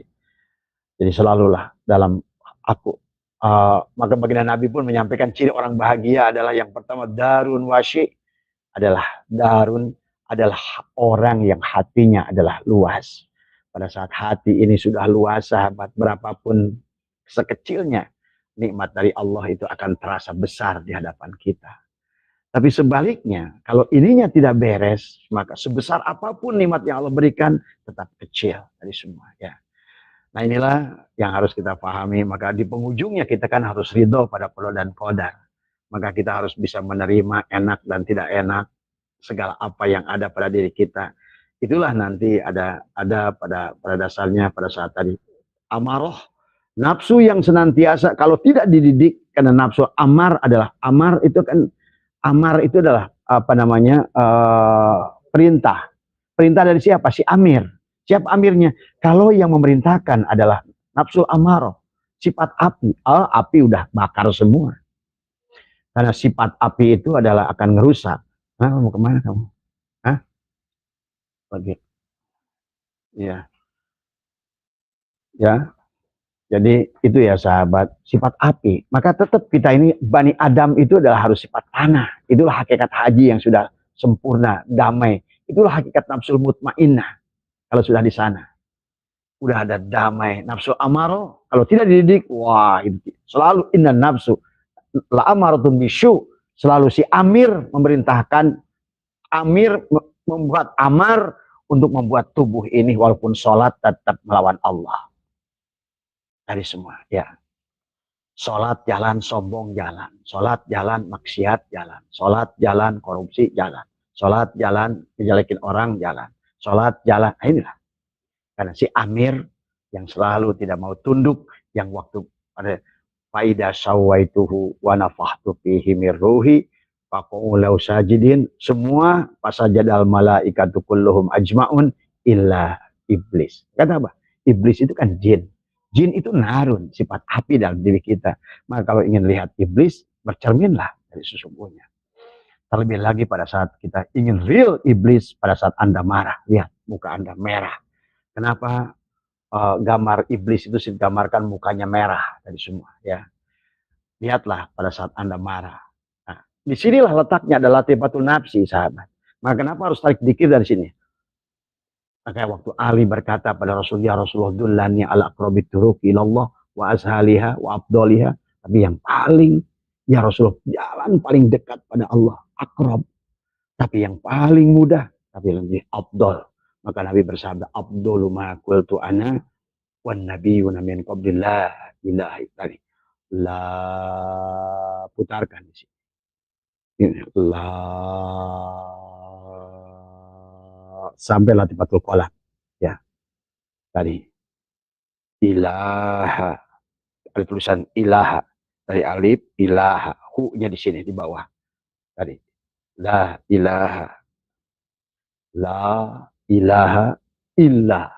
Jadi selalulah dalam aku. Maka baginda Nabi pun menyampaikan ciri orang bahagia adalah yang pertama darun wasyi, adalah darun adalah orang yang hatinya adalah luas. Pada saat hati ini sudah luas sahabat, berapapun sekecilnya nikmat dari Allah itu akan terasa besar di hadapan kita. Tapi sebaliknya, kalau ininya tidak beres, maka sebesar apapun nikmat yang Allah berikan, tetap kecil dari semua. Ya. Nah inilah yang harus kita pahami. Maka di penghujungnya kita kan harus ridho pada qada dan qadar. Maka kita harus bisa menerima enak dan tidak enak, segala apa yang ada pada diri kita. Itulah nanti ada pada dasarnya pada saat tadi. Amaroh, nafsu yang senantiasa, kalau tidak dididik, karena nafsu amar itu kan, amar itu adalah apa namanya perintah. Perintah dari siapa? Si amir. Siapa amirnya? Kalau yang memerintahkan adalah nafsu amarah, sifat api. Api udah bakar semua. Karena sifat api itu adalah akan ngerusak. Nah, mau kemana kamu? Hah? Lagi. Ya. Ya. Jadi itu ya sahabat, sifat api. Maka tetap kita ini Bani Adam itu adalah harus sifat tanah. Itulah hakikat haji yang sudah sempurna, damai. Itulah hakikat nafsul mutmainnah. Kalau sudah di sana. Udah ada damai. Nafsu amaro, kalau tidak dididik, wah itu selalu inna nafsu. La amaratun bisyu. Selalu si amir memerintahkan, amir membuat amar untuk membuat tubuh ini walaupun sholat tetap melawan Allah. Dari semua, ya. Sholat jalan, sombong jalan. Sholat jalan, maksiat jalan. Sholat jalan, korupsi jalan. Sholat jalan, ngejelekin orang jalan. Sholat jalan, nah inilah. Karena si amir yang selalu tidak mau tunduk, yang waktu pada faida sawaituhu wa nafahtu fihi mir ruhi faqul lau sajidin, semua pasajadal malaikatu kulluhum ajmaun illa iblis. Kata apa? Iblis itu kan jin. Jin itu narun, sifat api dalam diri kita. Maka kalau ingin lihat iblis, bercerminlah dari sesungguhnya. Terlebih lagi pada saat kita ingin real iblis, pada saat Anda marah, lihat muka Anda merah. Kenapa gambar iblis itu digambarkan mukanya merah dari semua? Ya, lihatlah pada saat Anda marah. Nah, disinilah letaknya adalah latifatul nafsi, sahabat. Maka kenapa harus tarik dikir dari sini? Maka waktu Ali berkata pada Rasulullah, Rasulullah dullani ala aqrabit turuqi ilallah wa ashaliha wa afdoliha, tapi yang paling, ya Rasulullah, jalan paling dekat pada Allah, akrab, tapi yang paling mudah, tapi lebih afdol. Maka Nabi bersabda, afdolu ma qultu ana wan nabiyuna min qabli la ilaha illallah. La, putarkan di sini. La, sampai latifatul qalam. Ya, tadi ilaha, ada tulisan ilaha, dari alif ilaha, hu-nya di sini di bawah. Tadi la ilaha, la ilaha illa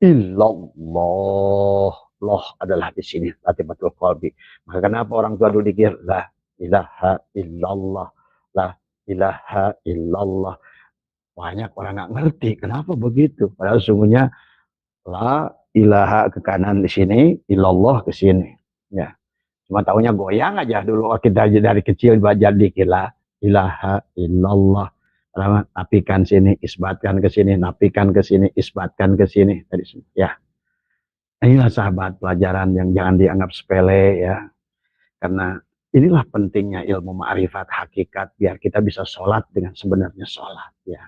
illallah. Loh adalah di sini latifatul qalbi. Maka kenapa orang tua dulu dikir la ilaha illallah, la ilaha illallah. Banyak orang nggak ngerti kenapa begitu. Padahal sungguhnya la ilaha ke kanan di sini, illallah ke sini. Ya, cuma tahunya goyang aja dulu kita dari kecil belajar dikir la ilaha illallah. Nafikan sini, isbatkan ke sini, nafikan ke sini, isbatkan ke sini. Tadi ya. Inilah sahabat pelajaran yang jangan dianggap sepele ya. Karena inilah pentingnya ilmu ma'rifat hakikat biar kita bisa sholat dengan sebenarnya sholat ya.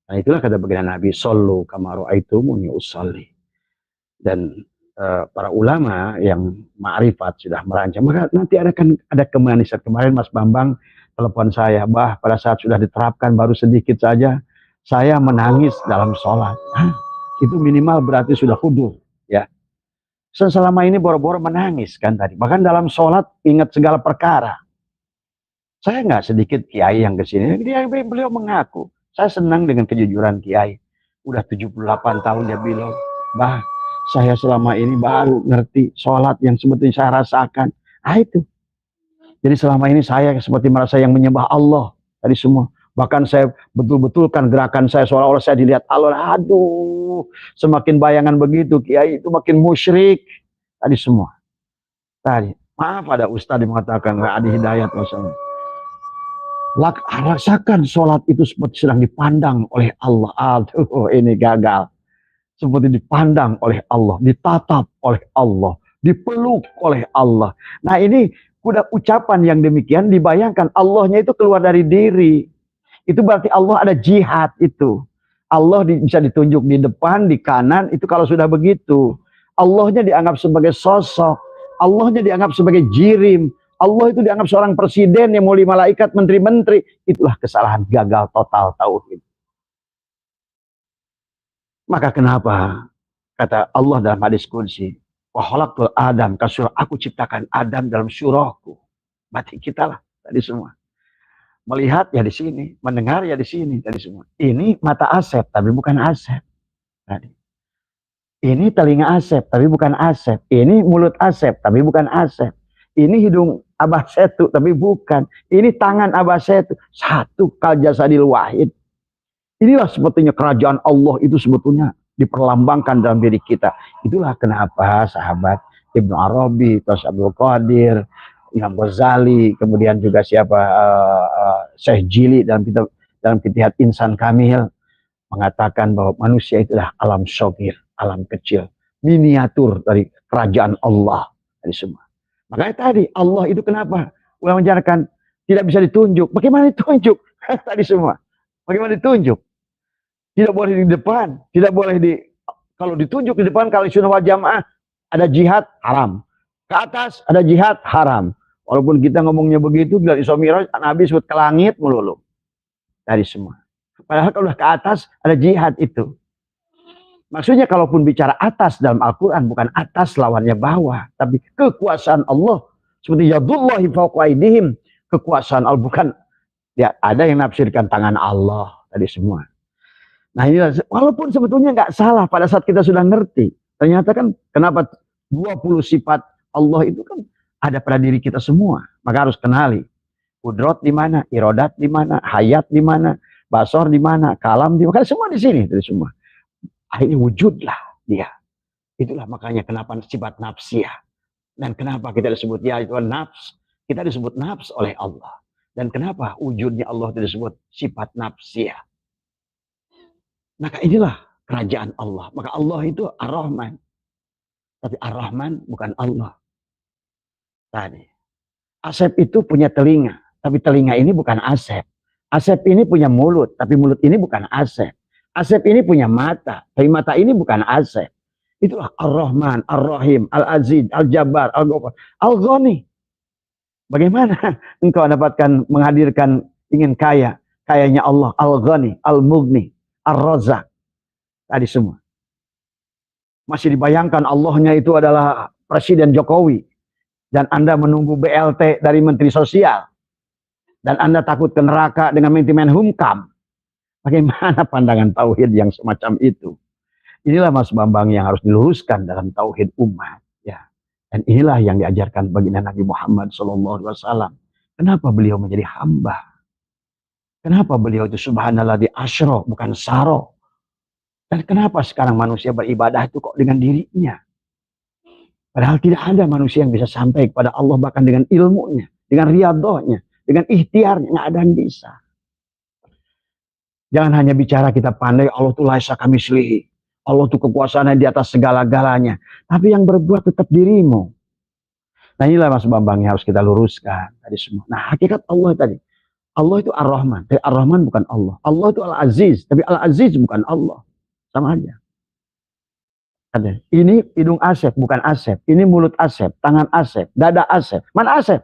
Nah itulah kata baginda Nabi, shollu kama ra'aitumuni usolli. Dan para ulama yang ma'rifat sudah merancang, maka nanti ada kemanisan. Kemarin Mas Bambang telepon saya, bah pada saat sudah diterapkan baru sedikit saja saya menangis dalam sholat. Hah, itu minimal berarti sudah khudu ya. Selama ini boro-boro menangis kan tadi. Bahkan dalam sholat ingat segala perkara. Saya nggak sedikit kiai yang kesini. Beliau mengaku. Saya senang dengan kejujuran kiai. Udah 78 tahun dia bilang, bah saya selama ini baru ngerti sholat yang sebetulnya saya rasakan. Ah itu. Jadi selama ini saya seperti merasa yang menyembah Allah. Tadi semua. Bahkan saya betul-betulkan gerakan saya seolah-olah saya dilihat Allah. Aduh, semakin bayangan begitu kiai itu makin musyrik. Tadi semua. Tadi, maaf ada ustadz yang mengatakan nggak ada hidayat masalah. Rasakan sholat itu seperti sedang dipandang oleh Allah. Aduh, ini gagal. Seperti dipandang oleh Allah, ditatap oleh Allah, dipeluk oleh Allah. Nah ini udah ucapan yang demikian dibayangkan Allahnya itu keluar dari diri. Itu berarti Allah ada jihad itu. Allah bisa ditunjuk di depan, di kanan, itu kalau sudah begitu. Allahnya dianggap sebagai sosok. Allahnya dianggap sebagai jirim. Allah itu dianggap seorang presiden yang mulia malaikat, menteri-menteri. Itulah kesalahan gagal total tauhid. Maka kenapa? Kata Allah dalam hadis qudsi, wa khalaqtul Adam kasurah, aku ciptakan Adam dalam surahku. Berarti kita lah tadi semua. Melihat ya di sini, mendengar ya di sini, tadi semua. Ini mata Asep, tapi bukan Asep. Tadi. Ini telinga Asep, tapi bukan Asep. Ini mulut Asep, tapi bukan Asep. Ini hidung Abah Setu, tapi bukan. Ini tangan Abah Setu. Satu kal jasadil wahid. Inilah sebetulnya kerajaan Allah itu sebetulnya diperlambangkan dalam diri kita. Itulah kenapa sahabat Ibnu Arabi, terus Abdul Qadir, Imam Ghazali, kemudian juga siapa Syekh Jili dalam kitab Insan Kamil mengatakan bahwa manusia itulah alam syogir, alam kecil, miniatur dari kerajaan Allah dari semua. Makanya tadi Allah itu kenapa ulama mengajarkan tidak bisa ditunjuk. Bagaimana ditunjuk? Tadi semua. Bagaimana ditunjuk? Tidak boleh di depan, tidak boleh kalau ditunjuk di depan kalau sunnah wal jamaah ada jihad haram. Ke atas ada jihad haram. Walaupun kita ngomongnya begitu, bila Isra Mi'raj Nabi sebut ke langit melulu. Dari semua. Padahal kalau ke atas ada jihad itu. Maksudnya kalaupun bicara atas dalam Al-Quran bukan atas lawannya bawah, tapi kekuasaan Allah seperti yadullahi fawqa aydihim, kekuasaan Allah bukan ya ada yang nafsirkan tangan Allah tadi semua. Nah ini walaupun sebetulnya nggak salah pada saat kita sudah ngerti. Ternyata kan kenapa 20 sifat Allah itu kan ada pada diri kita semua. Maka harus kenali. Kudrat di mana, irodat di mana, hayat di mana, basor di mana, kalam di mana. Semua di sini, dari semua. Akhirnya wujudlah dia. Itulah makanya kenapa sifat nafsiyah. Dan kenapa kita disebut ya itu nafs. Kita disebut nafs oleh Allah. Dan kenapa wujudnya Allah disebut sifat nafsiyah. Maka inilah kerajaan Allah. Maka Allah itu Ar-Rahman. Tapi Ar-Rahman bukan Allah. Tadi. Asep itu punya telinga, tapi telinga ini bukan Asep. Asep ini punya mulut, tapi mulut ini bukan Asep. Asep ini punya mata, tapi mata ini bukan Asep. Itulah Ar-Rahman, Ar-Rahim, Al-Aziz, Al-Jabbar, Al-Ghafar, Al-Ghani. Bagaimana engkau dapatkan menghadirkan ingin kaya? Kayanya Allah, Al-Ghani, Al-Mughni, Ar-Razzaq. Tadi semua. Masih dibayangkan Allahnya itu adalah Presiden Jokowi. Dan Anda menunggu BLT dari Menteri Sosial. Dan Anda takut ke neraka dengan Menteri Menhumkam. Bagaimana pandangan tauhid yang semacam itu? Inilah Mas Bambang yang harus diluruskan dalam tauhid umat. Ya. Dan inilah yang diajarkan baginda Nabi Muhammad SAW. Kenapa beliau menjadi hamba? Kenapa beliau itu subhanallah di asyro, bukan saro? Dan kenapa sekarang manusia beribadah itu kok dengan dirinya? Padahal tidak ada manusia yang bisa sampai kepada Allah bahkan dengan ilmunya, dengan riadohnya, dengan ikhtiarnya, nggak ada yang bisa. Jangan hanya bicara kita pandai, Allah itu laisa kamislihi. Allah itu kekuasaannya di atas segala-galanya. Tapi yang berbuat tetap dirimu. Nah inilah Mas Bambang yang harus kita luruskan tadi semua. Nah hakikat Allah tadi. Allah itu Ar-Rahman, tapi Ar-Rahman bukan Allah. Allah itu Al-Aziz, tapi Al-Aziz bukan Allah. Sama aja. Ini hidung Asep, bukan Asep. Ini mulut Asep, tangan Asep, dada Asep. Mana Asep?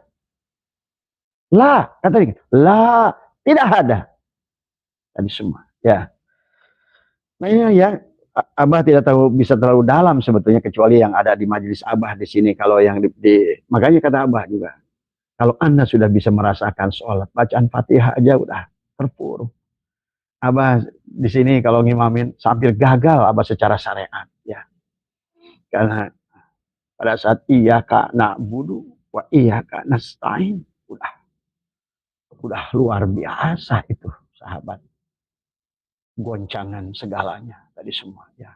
La, kata dia. La, tidak ada. Tadi semua. Ya. Nah ini ya, Abah tidak tahu bisa terlalu dalam sebetulnya kecuali yang ada di majelis Abah di sini. Kalau yang makanya kata Abah juga. Kalau Anda sudah bisa merasakan sholat, bacaan Fatihah aja udah terpuruk. Abah di sini kalau ngimamin sambil gagal Abah secara syariat. Ya. Karena pada saat iyyaka na'budu wa iyyaka nasta'in udah luar biasa itu sahabat. Goncangan segalanya tadi semua ya.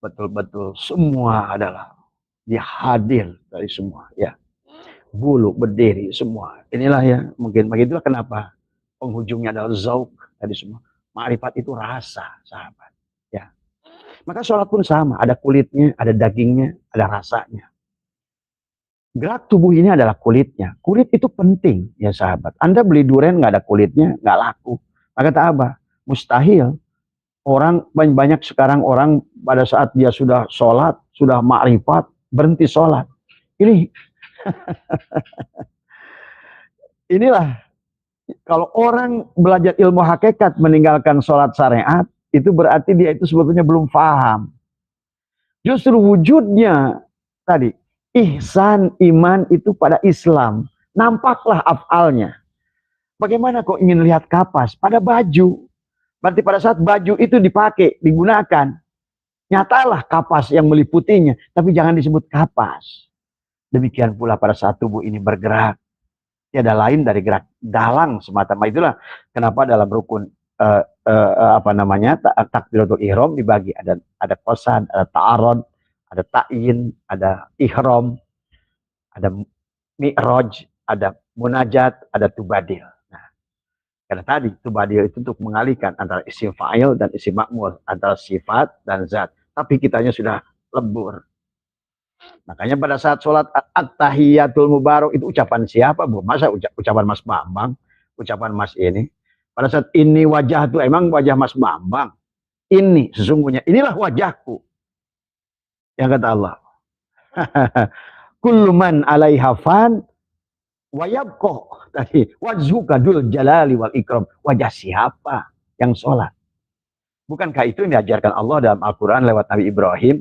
Betul-betul semua adalah dia hadir dari semua ya. Bulu berdiri semua. Inilah ya mungkin begitulah kenapa penghujungnya adalah zauk tadi semua. Ma'rifat itu rasa sahabat ya. Maka sholat pun sama, ada kulitnya, ada dagingnya, ada rasanya. Gerak tubuh ini adalah kulitnya. Kulit itu penting ya sahabat. Anda beli durian nggak ada kulitnya, nggak laku. Maka kata Abah, mustahil. Orang banyak sekarang orang pada saat dia sudah sholat, sudah ma'rifat, berhenti sholat. Inilah kalau orang belajar ilmu hakikat meninggalkan sholat syariat, itu berarti dia itu sebetulnya belum paham. Justru wujudnya tadi, ihsan iman itu pada Islam. Nampaklah afalnya. Bagaimana kok ingin lihat kapas? Pada baju. Berarti pada saat baju itu dipakai, digunakan. Nyatalah kapas yang meliputinya. Tapi jangan disebut kapas. Demikian pula pada saat tubuh ini bergerak. Tiada lain dari gerak dalang semata-mata. Itulah kenapa dalam rukun takbiratul ihram dibagi ada qasad, ada ta'arud, ada ta'yin, ada ihram, ada mi'raj, ada munajat, ada tubadil. Nah, karena tadi tubadil itu untuk mengalihkan antara isim fa'il dan isim ma'mul, antara sifat dan zat. Tapi kitanya sudah lebur. Makanya pada saat sholat at-tahiyatul mubarak itu ucapan siapa, Bu? Masa ucapan Mas Bambang, ucapan Mas ini? Pada saat ini wajah itu emang wajah Mas Bambang. Ini sesungguhnya, inilah wajahku. Yang kata Allah. Kullu man 'alaiha fan wa yabqa tadi wajhuka dzul jalali wal ikram. Wajah siapa yang sholat? Bukankah itu yang diajarkan Allah dalam Al-Qur'an lewat Nabi Ibrahim?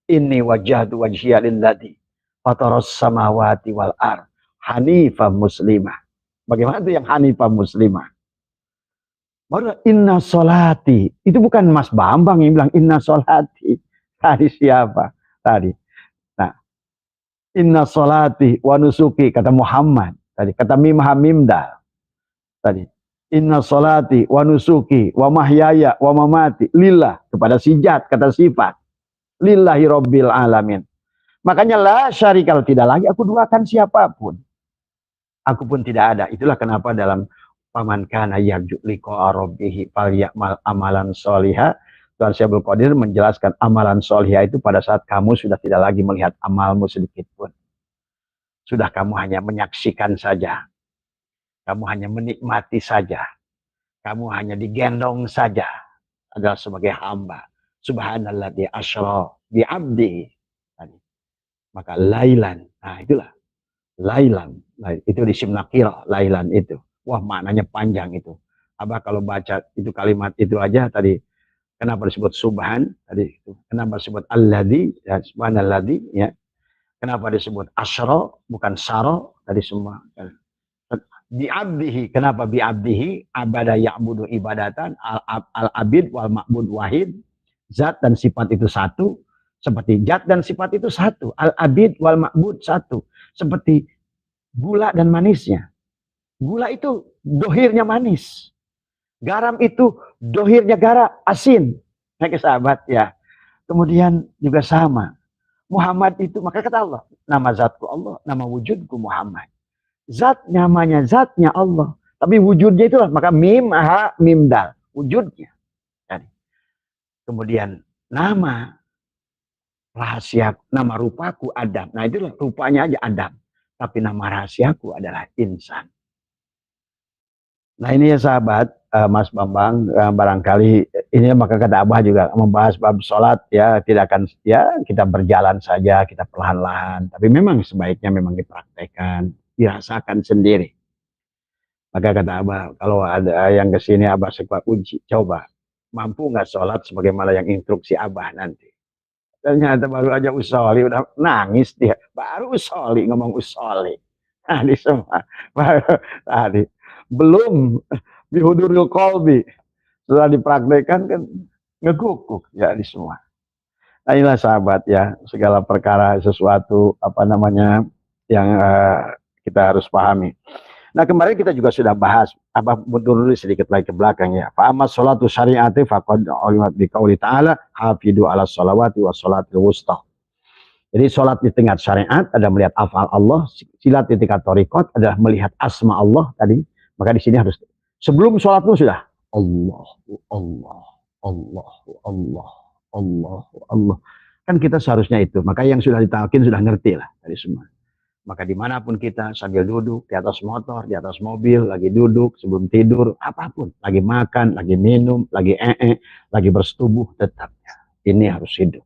Inni wajjahtu wajhiya lillati fataras samawati wal ard hanifah muslimah. Bagaimana itu yang hanifah muslimah? Baru inna solati. Itu bukan Mas Bambang yang bilang inna solati. Tadi siapa? Tadi. Nah, inna solati wa nusuki kata Muhammad. Tadi kata Mimha Mimdal. Tadi. Inna solati wa nusuki wa mahyaya wa mamati lillah kepada sijat kata sifat. Lillahi rabbil alamin. Makanya la syarikal tidak lagi aku duakan siapapun. Aku pun tidak ada. Itulah kenapa dalam paman kana yarju liqa rabbih falyamal amalan sholiha Tuan Syekh Abdul Qadir menjelaskan amalan solihah itu pada saat kamu sudah tidak lagi melihat amalmu sedikit pun. Sudah kamu hanya menyaksikan saja. Kamu hanya menikmati saja. Kamu hanya digendong saja. Adalah sebagai hamba. Subhanalladzi asra bi'abdihi. Maka lailan. Nah itulah. Lailan. Itu di Simnakira. Lailan itu. Wah maknanya panjang itu. Abah kalau baca itu kalimat itu aja tadi. Kenapa disebut subhan? Tadi kenapa disebut alladzi? Ya, subhanalladzi. Ya. Kenapa disebut asra? Bukan saro. Tadi semua. Bi'abdihi. Kenapa bi'abdihi? Abada ya'budu ibadatan. Al-abid wal ma'bud wahid. Zat dan sifat itu satu. Seperti zat dan sifat itu satu. Al-abid wal ma'bud satu. Seperti gula dan manisnya. Gula itu dohirnya manis. Garam itu dohirnya asin. Nah, sahabat ya. Kemudian juga sama. Muhammad itu, maka kata Allah, nama zatku Allah, nama wujudku Muhammad. Zat namanya zatnya Allah. Tapi wujudnya itulah, maka mim, ha, mim, dal. Wujudnya. Jadi, kemudian nama rahasia, nama rupaku Adam. Nah itulah rupanya aja Adam. Tapi nama rahasiaku adalah insan. Nah ini ya sahabat, Mas Bambang, barangkali ini maka kata Abah juga membahas bab sholat ya, tidak akan ya kita berjalan saja, kita perlahan-lahan. Tapi memang sebaiknya memang dipraktekkan, dirasakan sendiri. Maka kata Abah, kalau ada yang kesini Abah suka uji, coba mampu nggak sholat sebagaimana yang instruksi Abah nanti. Ternyata baru aja usoli udah nangis dia, baru usoli ngomong usoli. Nah di semua baru tadi. Belum bihuduril qalbi setelah dipraktekkan kan ngeguguk ya di semua. Nah inilah sahabat ya, segala perkara sesuatu apa namanya yang kita harus pahami. Nah kemarin kita juga sudah bahas apa mundur sedikit lagi ke belakang ya. Fa amma sholatu syari'ati faqad ulimat bi qauli ta'ala hafidu ala sholawati was sholatil wusta. Jadi sholat di tingkat syariat ada melihat afal Allah, silat di tingkat thariqat adalah melihat asma Allah tadi. Maka di sini harus sebelum sholatmu sudah Allah, Allah, Allah, Allah, Allah, Allah. Kan kita seharusnya itu. Maka yang sudah ditalkin sudah ngerti lah dari semua. Maka dimanapun kita sambil duduk di atas motor, di atas mobil, lagi duduk sebelum tidur, apapun, lagi makan, lagi minum, lagi lagi bersetubuh, tetap ini harus hidup.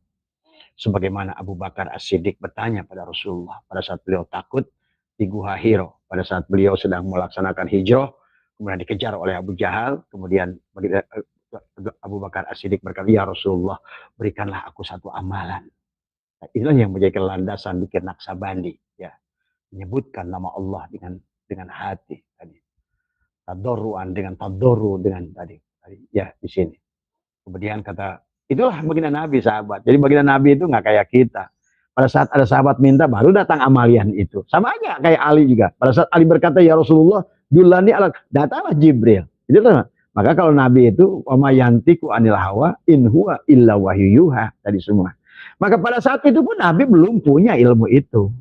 Sebagaimana Abu Bakar As-Siddiq bertanya pada Rasulullah pada saat beliau takut di Gua Hiro, pada saat beliau sedang melaksanakan hijrah, kemudian dikejar oleh Abu Jahal, kemudian Abu Bakar As-Siddiq berkata, ya Rasulullah, berikanlah aku satu amalan. Nah, inilah yang menjadi landasan bikin Naksabandi, ya, menyebutkan nama Allah dengan hati tadi, tadorruan dengan tadoru dengan tadi, ya di sini. Kemudian kata, itulah baginda Nabi sahabat. Jadi baginda Nabi itu nggak kayak kita. Pada saat ada sahabat minta baru datang amalian itu. Sama aja kayak Ali juga. Pada saat Ali berkata ya Rasulullah, dulani ala, datanglah Jibril. Itu kan. Maka kalau Nabi itu wama yantiku anil hawa in huwa illa wahyuha tadi semua. Maka pada saat itu pun Nabi belum punya ilmu itu.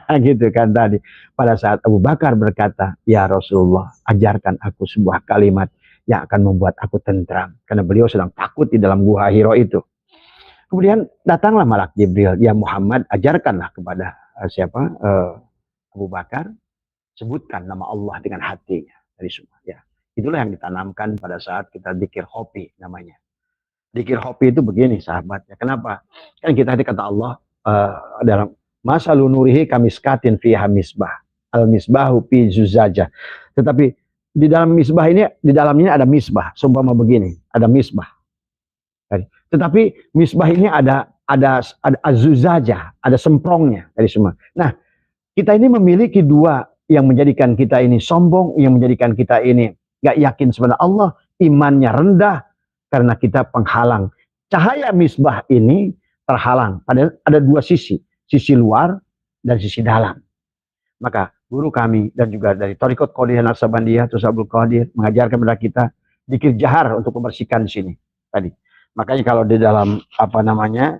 Gitu kan tadi. Pada saat Abu Bakar berkata, ya Rasulullah, ajarkan aku sebuah kalimat yang akan membuat aku tentram. Karena beliau sedang takut di dalam Gua Hiro itu. Kemudian datanglah malak Jibril, ya Muhammad, ajarkanlah kepada Abu Bakar, sebutkan nama Allah dengan hatinya dari semua. Ya, itulah yang ditanamkan pada saat kita dzikir hopi namanya. Dzikir hopi itu begini sahabat. Ya, kenapa? Kan kita kata Allah dalam masalu nurihi kamiskatin fiha misbah, al misbahu fi zujajah. Tetapi di dalam misbah ini, di dalamnya ada misbah. Seumpama begini, ada misbah. Tetapi misbah ini ada azuzajah, ada semprongnya dari semua. Nah, kita ini memiliki dua yang menjadikan kita ini sombong, yang menjadikan kita ini gak yakin kepada Allah, imannya rendah karena kita penghalang. Cahaya misbah ini terhalang. Ada dua sisi luar dan sisi dalam. Maka guru kami dan juga dari Thariqat Qadiriyah Naksabandiyah Tuan Abdul Qadir mengajarkan kepada kita dzikir jahar untuk membersihkan sini tadi. Makanya kalau di dalam apa namanya,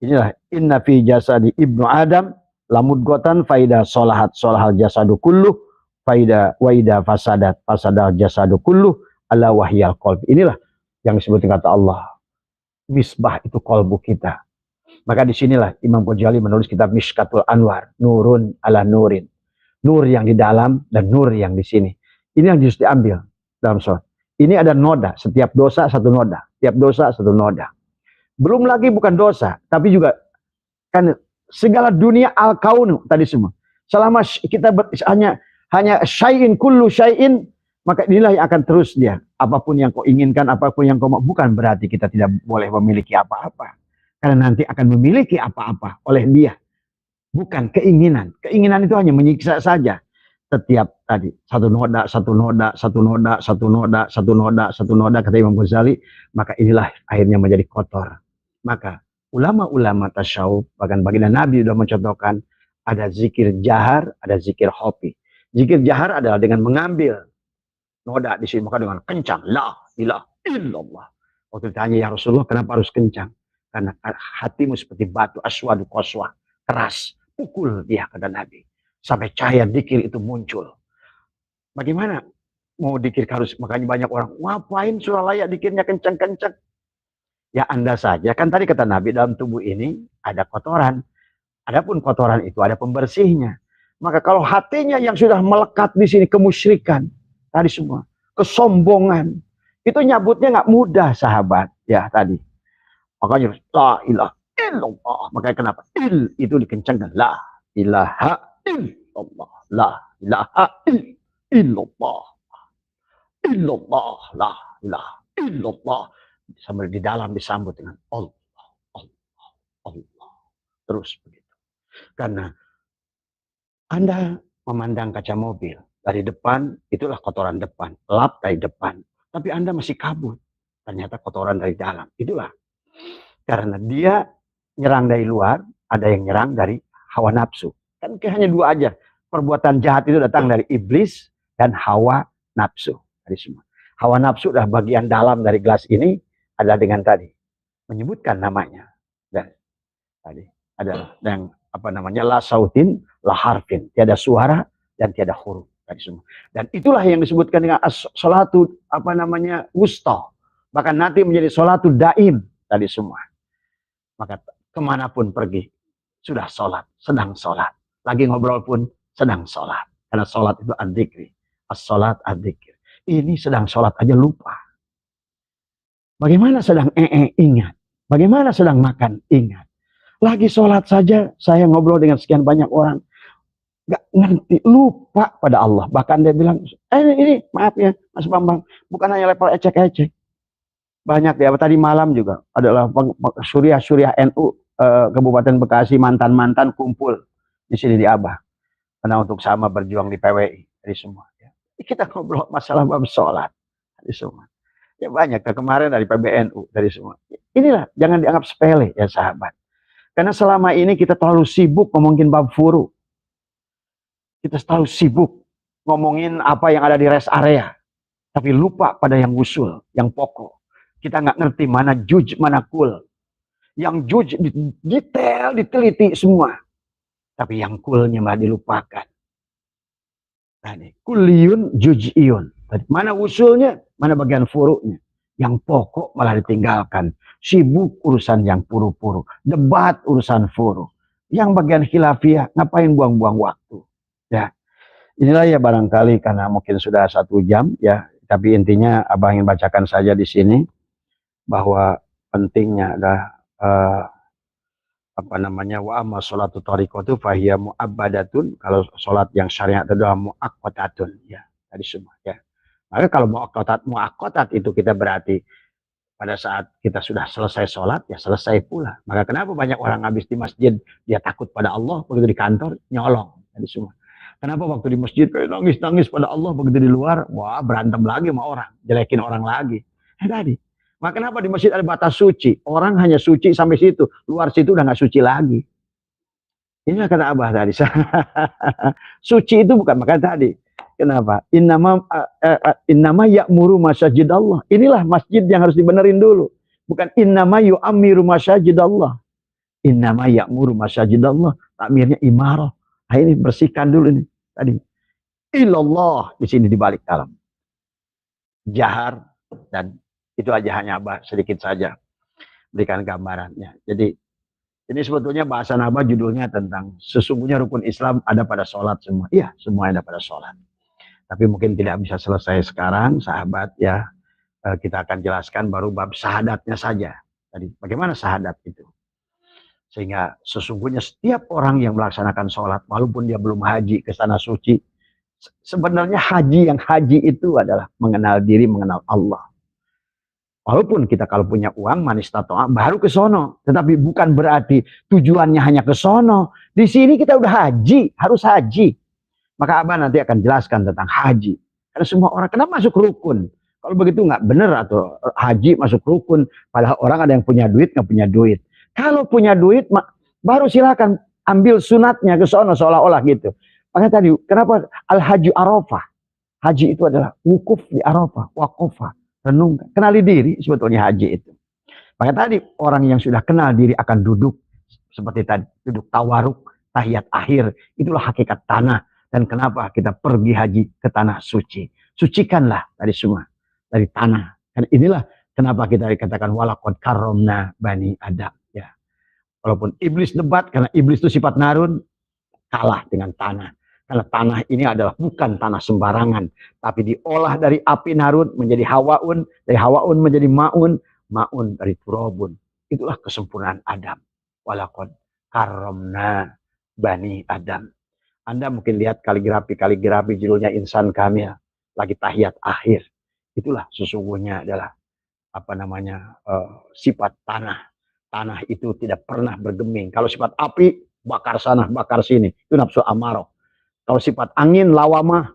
inilah inna fi jasadi ibnu Adam lamudghatan faida solahat solahal jasadu kulluh faida waida fasadat fasadal jasadu kulluh ala wahyal qalb. Inilah yang disebut kata Allah. misbah itu kolbu kita. Maka disinilah Imam Ghazali menulis kitab Mishkatul Anwar, nurun ala nurin. Nur yang di dalam dan nur yang di sini. Ini yang harus diambil dalam sholat. Ini ada noda, setiap dosa satu noda. Setiap dosa satu noda. Belum lagi bukan dosa, tapi juga kan segala dunia al-kaunu tadi semua. Selama kita hanya syai'in kullu syai'in, maka inilah yang akan terus dia. Apapun yang kau inginkan, apapun yang kau mau, bukan berarti kita tidak boleh memiliki apa-apa. Karena nanti akan memiliki apa-apa oleh dia. Bukan keinginan. Keinginan itu hanya menyiksa saja. Setiap tadi, satu noda, satu noda, satu noda, satu noda, satu noda, satu noda, kata Imam Ghazali, maka inilah akhirnya menjadi kotor. Maka ulama-ulama tasyawuf, bahkan baginda Nabi sudah mencontohkan, ada zikir jahar, ada zikir hopi. Zikir jahar adalah dengan mengambil noda di sini, maka dengan kencang, la ilaha illallah. Waktu ditanya, ya Rasulullah, kenapa harus kencang? Karena hatimu seperti batu aswadu qaswa, keras, pukul dia, kata Nabi. Sampai cahaya dikir itu muncul. Bagaimana mau dikir harus, makanya banyak orang, ngapain surah layak dikirnya kencang-kencang? Ya Anda saja, kan tadi kata Nabi, dalam tubuh ini ada kotoran. Adapun kotoran itu ada pembersihnya. Maka kalau hatinya yang sudah melekat di sini kemusyrikan, tadi semua, kesombongan, itu nyabutnya nggak mudah, sahabat. Ya tadi. Makanya la ilaha illallah. Makanya kenapa? Itu dikencangkan. La ilaha illallah. La ilaha illallah. Illallah. La ilaha illallah. Sambil di dalam disambut dengan Allah. Allah. Allah. Terus begitu. Karena Anda memandang kaca mobil. Dari depan, itulah kotoran depan. Lap dari depan. Tapi Anda masih kabut. Ternyata kotoran dari dalam. Itulah. Karena dia nyerang dari luar, ada yang nyerang dari hawa nafsu. Kan hanya dua aja. Perbuatan jahat itu datang dari iblis dan hawa nafsu. Dari semua. Hawa nafsu adalah bagian dalam dari gelas ini, adalah dengan tadi. Menyebutkan namanya. Dan tadi adalah yang apa namanya, la sautin, la harfin. Tiada suara dan tiada huruf. Tadi semua. Dan itulah yang disebutkan dengan sholatu apa namanya, wusta. Bahkan nanti menjadi sholatu daim. Tadi semua. Maka kemanapun pergi, sudah sholat, sedang sholat. Lagi ngobrol pun, sedang sholat. Karena sholat itu ad-dzikri. As-sholat ad-dzikir. Ini sedang sholat aja lupa. Bagaimana sedang ingat. Bagaimana sedang makan, ingat. Lagi sholat saja, saya ngobrol dengan sekian banyak orang. Gak ngerti, lupa pada Allah. Bahkan dia bilang, ini maaf ya Mas Bambang, bukan hanya level ecek-ecek. Banyak ya, tadi malam juga adalah Suriah NU Kabupaten Bekasi, mantan-mantan kumpul di sini di Abah. Karena untuk sama berjuang di PWI dari semua. Ya. Kita ngobrol masalah bab sholat dari semua. Ya banyak, kemarin dari PBNU dari semua. Inilah jangan dianggap sepele ya sahabat. Karena selama ini kita terlalu sibuk ngomongin bab furu. Kita terlalu sibuk ngomongin apa yang ada di rest area. Tapi lupa pada yang usul, yang pokok. Kita nggak ngerti mana juj, mana kul. Yang juj detail, diteliti semua. Tapi yang kulnya malah dilupakan. Tadi, kuliyun, juj'iyun. Mana usulnya, mana bagian furu'nya. Yang pokok malah ditinggalkan. Sibuk urusan yang puru-puru. Debat urusan furu. Yang bagian khilafiyah, ngapain buang-buang waktu. Ya, inilah ya barangkali karena mungkin sudah 1 jam ya. Tapi intinya Abang ingin bacakan saja di sini. Bahwa pentingnya adalah apa namanya, wa amma sholatu tariqatu fahiya mu'abbadatun. Kalau sholat yang syariat itu adalah mu'aqqatatun ya, tadi semua ya. Maka kalau mu'aqqatat itu kita berarti pada saat kita sudah selesai sholat ya selesai pula. Maka kenapa banyak orang habis di masjid dia takut pada Allah, begitu di kantor nyolong tadi semua. Kenapa waktu di masjid kayak nangis-nangis pada Allah, begitu di luar wah berantem lagi sama orang, jelekin orang lagi. Tadi. Maka kenapa di masjid ada batas suci? Orang hanya suci sampai situ. Luar situ udah nggak suci lagi. Ini kata Abah tadi. Suci itu bukan makan tadi. Kenapa? Innama ya'muru masajid Allah. Inilah masjid yang harus dibenerin dulu. Bukan innama yu'amiru masajid Allah. Innama ya'muru masajid Allah. Takmirnya imarah. Nah ini bersihkan dulu ini. Tadi. Ilallah. Di sini dibalik dalam. Jahar dan itu aja hanya Abah sedikit saja. berikan gambarannya. Jadi ini sebetulnya bahasa Naba judulnya tentang sesungguhnya rukun Islam ada pada sholat semua. Iya, semua ada pada sholat. Tapi mungkin tidak bisa selesai sekarang, sahabat ya. Kita akan jelaskan baru bab syahadatnya saja. Tadi bagaimana syahadat itu? Sehingga sesungguhnya setiap orang yang melaksanakan sholat, walaupun dia belum haji ke tanah suci, sebenarnya yang haji itu adalah mengenal diri, mengenal Allah. Walaupun kita kalau punya uang, manis tatoa, baru ke sono. Tetapi bukan berarti tujuannya hanya ke sono. Di sini kita udah haji, harus haji. Maka Abah nanti akan jelaskan tentang haji. Karena semua orang, kenapa masuk rukun? Kalau begitu nggak benar atau haji masuk rukun. Padahal orang ada yang punya duit, nggak punya duit. Kalau punya duit, baru silakan ambil sunatnya ke sono seolah-olah gitu. Makanya tadi, kenapa Al-Haju Arafah? Haji itu adalah wukuf di Arafah, waqafah. Renungkan, kenali diri sebetulnya haji itu. Maka tadi orang yang sudah kenal diri akan duduk seperti tadi, duduk tawaruk, tahiyat akhir, itulah hakikat tanah. Dan kenapa kita pergi haji ke tanah suci? Sucikanlah tadi semua dari tanah. Dan inilah kenapa kita dikatakan walaqad karramna bani Adam ya. Walaupun iblis debat karena iblis itu sifat narun, kalah dengan tanah. Karena tanah ini adalah bukan tanah sembarangan. Tapi diolah dari api narun menjadi hawaun. Dari hawaun menjadi ma'un. Ma'un dari turabun. Itulah kesempurnaan Adam. Walaqad karramna bani Adam. Anda mungkin lihat kaligrafi judulnya Insan Kamil. Lagi tahiyat akhir. Itulah sesungguhnya adalah sifat tanah. Tanah itu tidak pernah bergeming. Kalau sifat api, bakar sana, bakar sini. Itu nafsu amarah. Kalau sifat angin, lawamah,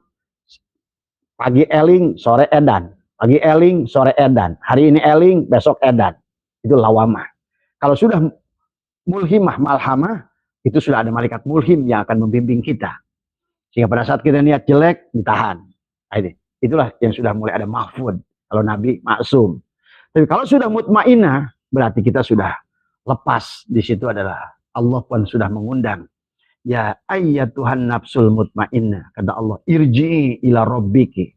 pagi eling, sore edan. Pagi eling, sore edan. Hari ini eling, besok edan. Itu lawamah. Kalau sudah mulhimah, malhamah, itu sudah ada malaikat mulhim yang akan membimbing kita. Sehingga pada saat kita niat jelek, ditahan. Itulah yang sudah mulai ada mahfud. Kalau Nabi, maksum. Tapi kalau sudah mutmainah, berarti kita sudah lepas. Di situ adalah Allah pun sudah mengundang. Ya ayyatuhan nafsul mutmainnah, kata Allah, irji'i ila rabbiki.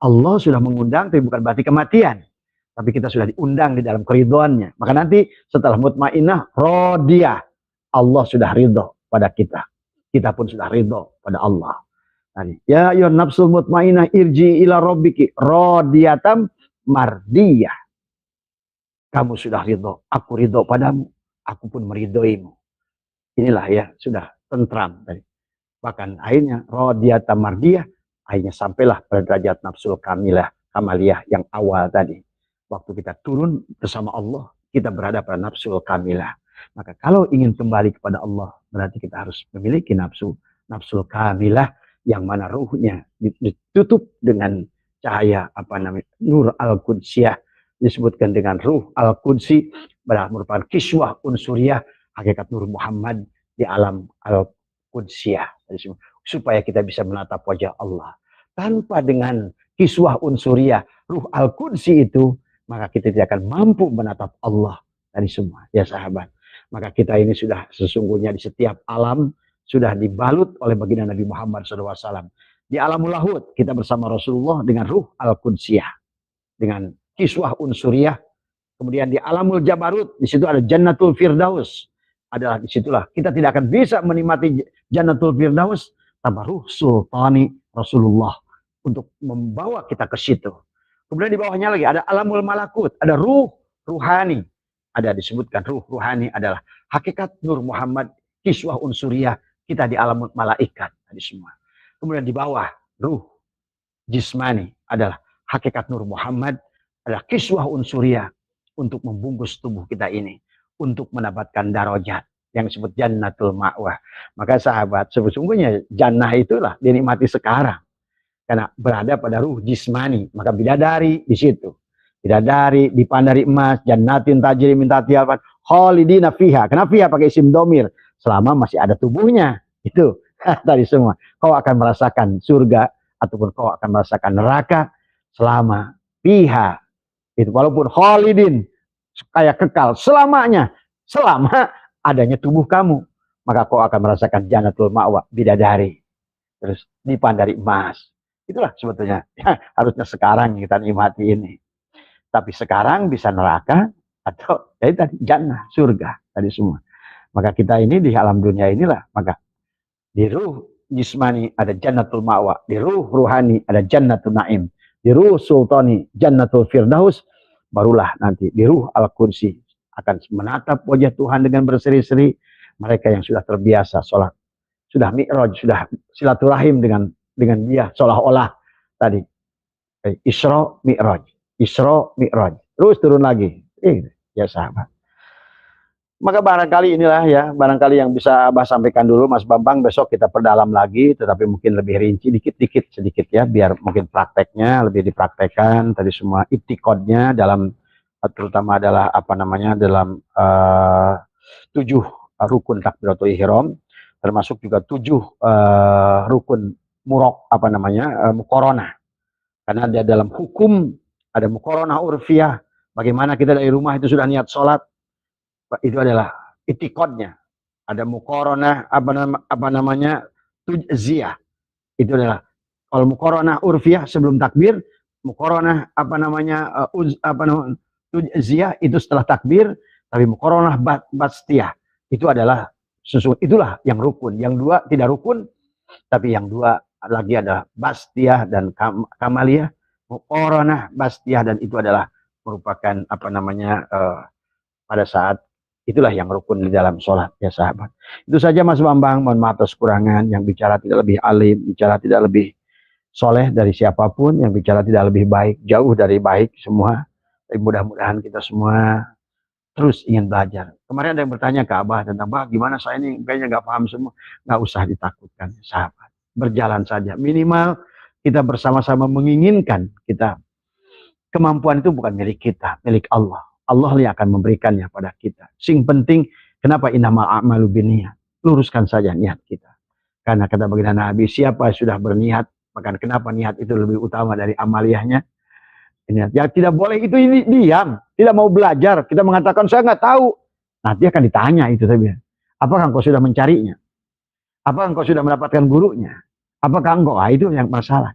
Allah sudah mengundang, tapi bukan berarti kematian. Tapi kita sudah diundang di dalam keridhoannya. Maka nanti setelah mutmainnah, rodiyah. Allah sudah ridho pada kita. Kita pun sudah ridho pada Allah. Ya ayyuhan nafsul mutmainnah, irji'i ila rabbiki. Rodiyatam mardiyah. Kamu sudah ridho, aku ridho padamu. Aku pun meridhoimu. Inilah ya, sudah tentram tadi. Bahkan akhirnya rodiyata mardiyah, akhirnya sampailah pada derajat nafsul kamaliyah yang awal tadi. Waktu kita turun bersama Allah, kita berada pada nafsul kamilah. Maka kalau ingin kembali kepada Allah, berarti kita harus memiliki nafsul kamilah yang mana ruhnya ditutup dengan cahaya nur al-qudsiyah, disebutkan dengan ruh al-qudsi, merupakan kiswah unsuriyah hakikat Nur Muhammad di alam al-Qudsiyah. Supaya kita bisa menatap wajah Allah. Tanpa dengan kiswah unsuriyah, ruh al-Qudsi itu, maka kita tidak akan mampu menatap Allah dari semua. Ya sahabat. Maka kita ini sudah sesungguhnya di setiap alam, sudah dibalut oleh baginda Nabi Muhammad SAW. Di alamul lahud, kita bersama Rasulullah dengan ruh al-Qudsiyah. Dengan kiswah unsuriyah. Kemudian di alamul jabarut, di situ ada Jannatul Firdaus. Adalah disitulah kita tidak akan bisa menikmati Jannatul Firdaus tanpa ruh sultani Rasulullah untuk membawa kita ke situ. Kemudian di bawahnya lagi ada alamul malakut, ada ruh ruhani. Ada disebutkan ruh ruhani adalah hakikat Nur Muhammad, kiswah unsuriyah kita di alam malaikat tadi semua. Kemudian di bawah ruh jismani adalah hakikat Nur Muhammad, adalah kiswah unsuriyah untuk membungkus tubuh kita ini. Untuk mendapatkan darajat yang disebut jannatul ma'wah. Maka sahabat, sesungguhnya jannah itulah dinikmati sekarang. Karena berada pada ruh jismani. Maka bidadari di situ. Bidadari dipandari emas, jannatin tajri min tahtiha al-anhar, khalidina fiha. Kenapa fiha pakai isim domir? Selama masih ada tubuhnya. Itu tadi semua. Kau akan merasakan surga ataupun kau akan merasakan neraka selama fiha. Itu walaupun khalidin, kayak kekal selamanya, selama adanya tubuh kamu, maka kau akan merasakan jannatul ma'wa, bidadari, terus dipandari emas. Itulah sebetulnya harusnya sekarang kita nikmati ini. Tapi sekarang bisa neraka, atau ya tadi jannah, surga tadi semua. Maka kita ini di alam dunia inilah, maka di ruh jismani ada jannatul ma'wa, di ruh ruhani ada jannatul naim, di ruh sultani jannatul firdaus, barulah nanti di ruh al-kursi akan menatap wajah Tuhan dengan berseri-seri. Mereka yang sudah terbiasa sholat, sudah mi'raj, sudah silaturahim dengan dia, seolah-olah tadi Isra Mi'raj, Isra Mi'raj, terus turun lagi. Ya sahabat. Maka barangkali inilah ya, barangkali yang bisa Abah sampaikan dulu Mas Bambang, besok kita perdalam lagi, tetapi mungkin lebih rinci dikit-dikit sedikit ya, biar mungkin prakteknya lebih dipraktekkan tadi semua itikadnya dalam, terutama adalah apa namanya, dalam 7 rukun takbiratul ihram, termasuk juga 7 rukun murok apa namanya, muqaranah. Karena dia dalam hukum ada muqaranah urfiyah, bagaimana kita dari rumah itu sudah niat sholat, itu adalah itikadnya. Ada muqaranah apa namanya tujziyah. Itu adalah kalau muqaranah urfiyah sebelum takbir, muqaranah apa namanya tujziyah itu setelah takbir, tapi muqaranah bastiyah itu adalah itulah yang rukun. Yang dua tidak rukun, tapi yang dua lagi ada bastiyah dan kamaliyah. Muqaranah bastiyah, dan itu adalah merupakan apa namanya pada saat itulah yang rukun di dalam sholat ya sahabat. Itu saja Mas Bambang, mohon maaf atas kekurangan, yang bicara tidak lebih alim, bicara tidak lebih soleh dari siapapun, yang bicara tidak lebih baik, jauh dari baik semua. Tapi mudah-mudahan kita semua terus ingin belajar. Kemarin ada yang bertanya ke Abah tentang, Bah gimana saya ini kayaknya nggak paham semua. Nggak usah ditakutkan sahabat, berjalan saja. Minimal kita bersama-sama menginginkan, kita kemampuan itu bukan milik kita, milik Allah. Allah yang akan memberikannya pada kita. Sing penting, kenapa innamal a'malu binniyat? Luruskan saja niat kita. Karena kata baginda Nabi, siapa yang sudah berniat, maka kenapa niat itu lebih utama dari amaliyahnya? Ya tidak boleh itu ini diam, tidak mau belajar. Kita mengatakan saya nggak tahu. Nanti akan ditanya itu tadi. Apakah engkau sudah mencarinya? Apakah engkau sudah mendapatkan gurunya? Apakah engkau? Itu yang masalah.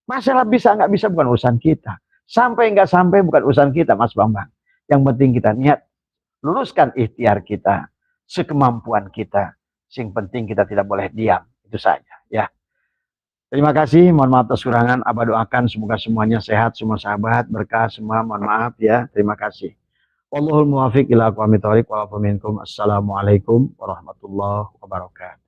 Masalah bisa nggak bisa bukan urusan kita. Sampai nggak sampai bukan urusan kita, Mas Bambang. Yang penting kita niat, luruskan ikhtiar kita, sekemampuan kita. Yang penting kita tidak boleh diam, itu saja. Ya. Terima kasih, mohon maaf atas kekurangan. Abah doakan semoga semuanya sehat, semua sahabat, berkah semua, mohon maaf ya. Terima kasih. Wallahul muwaffiq ila aqwamit thoriq wa minkum. Assalamualaikum warahmatullahi wabarakatuh.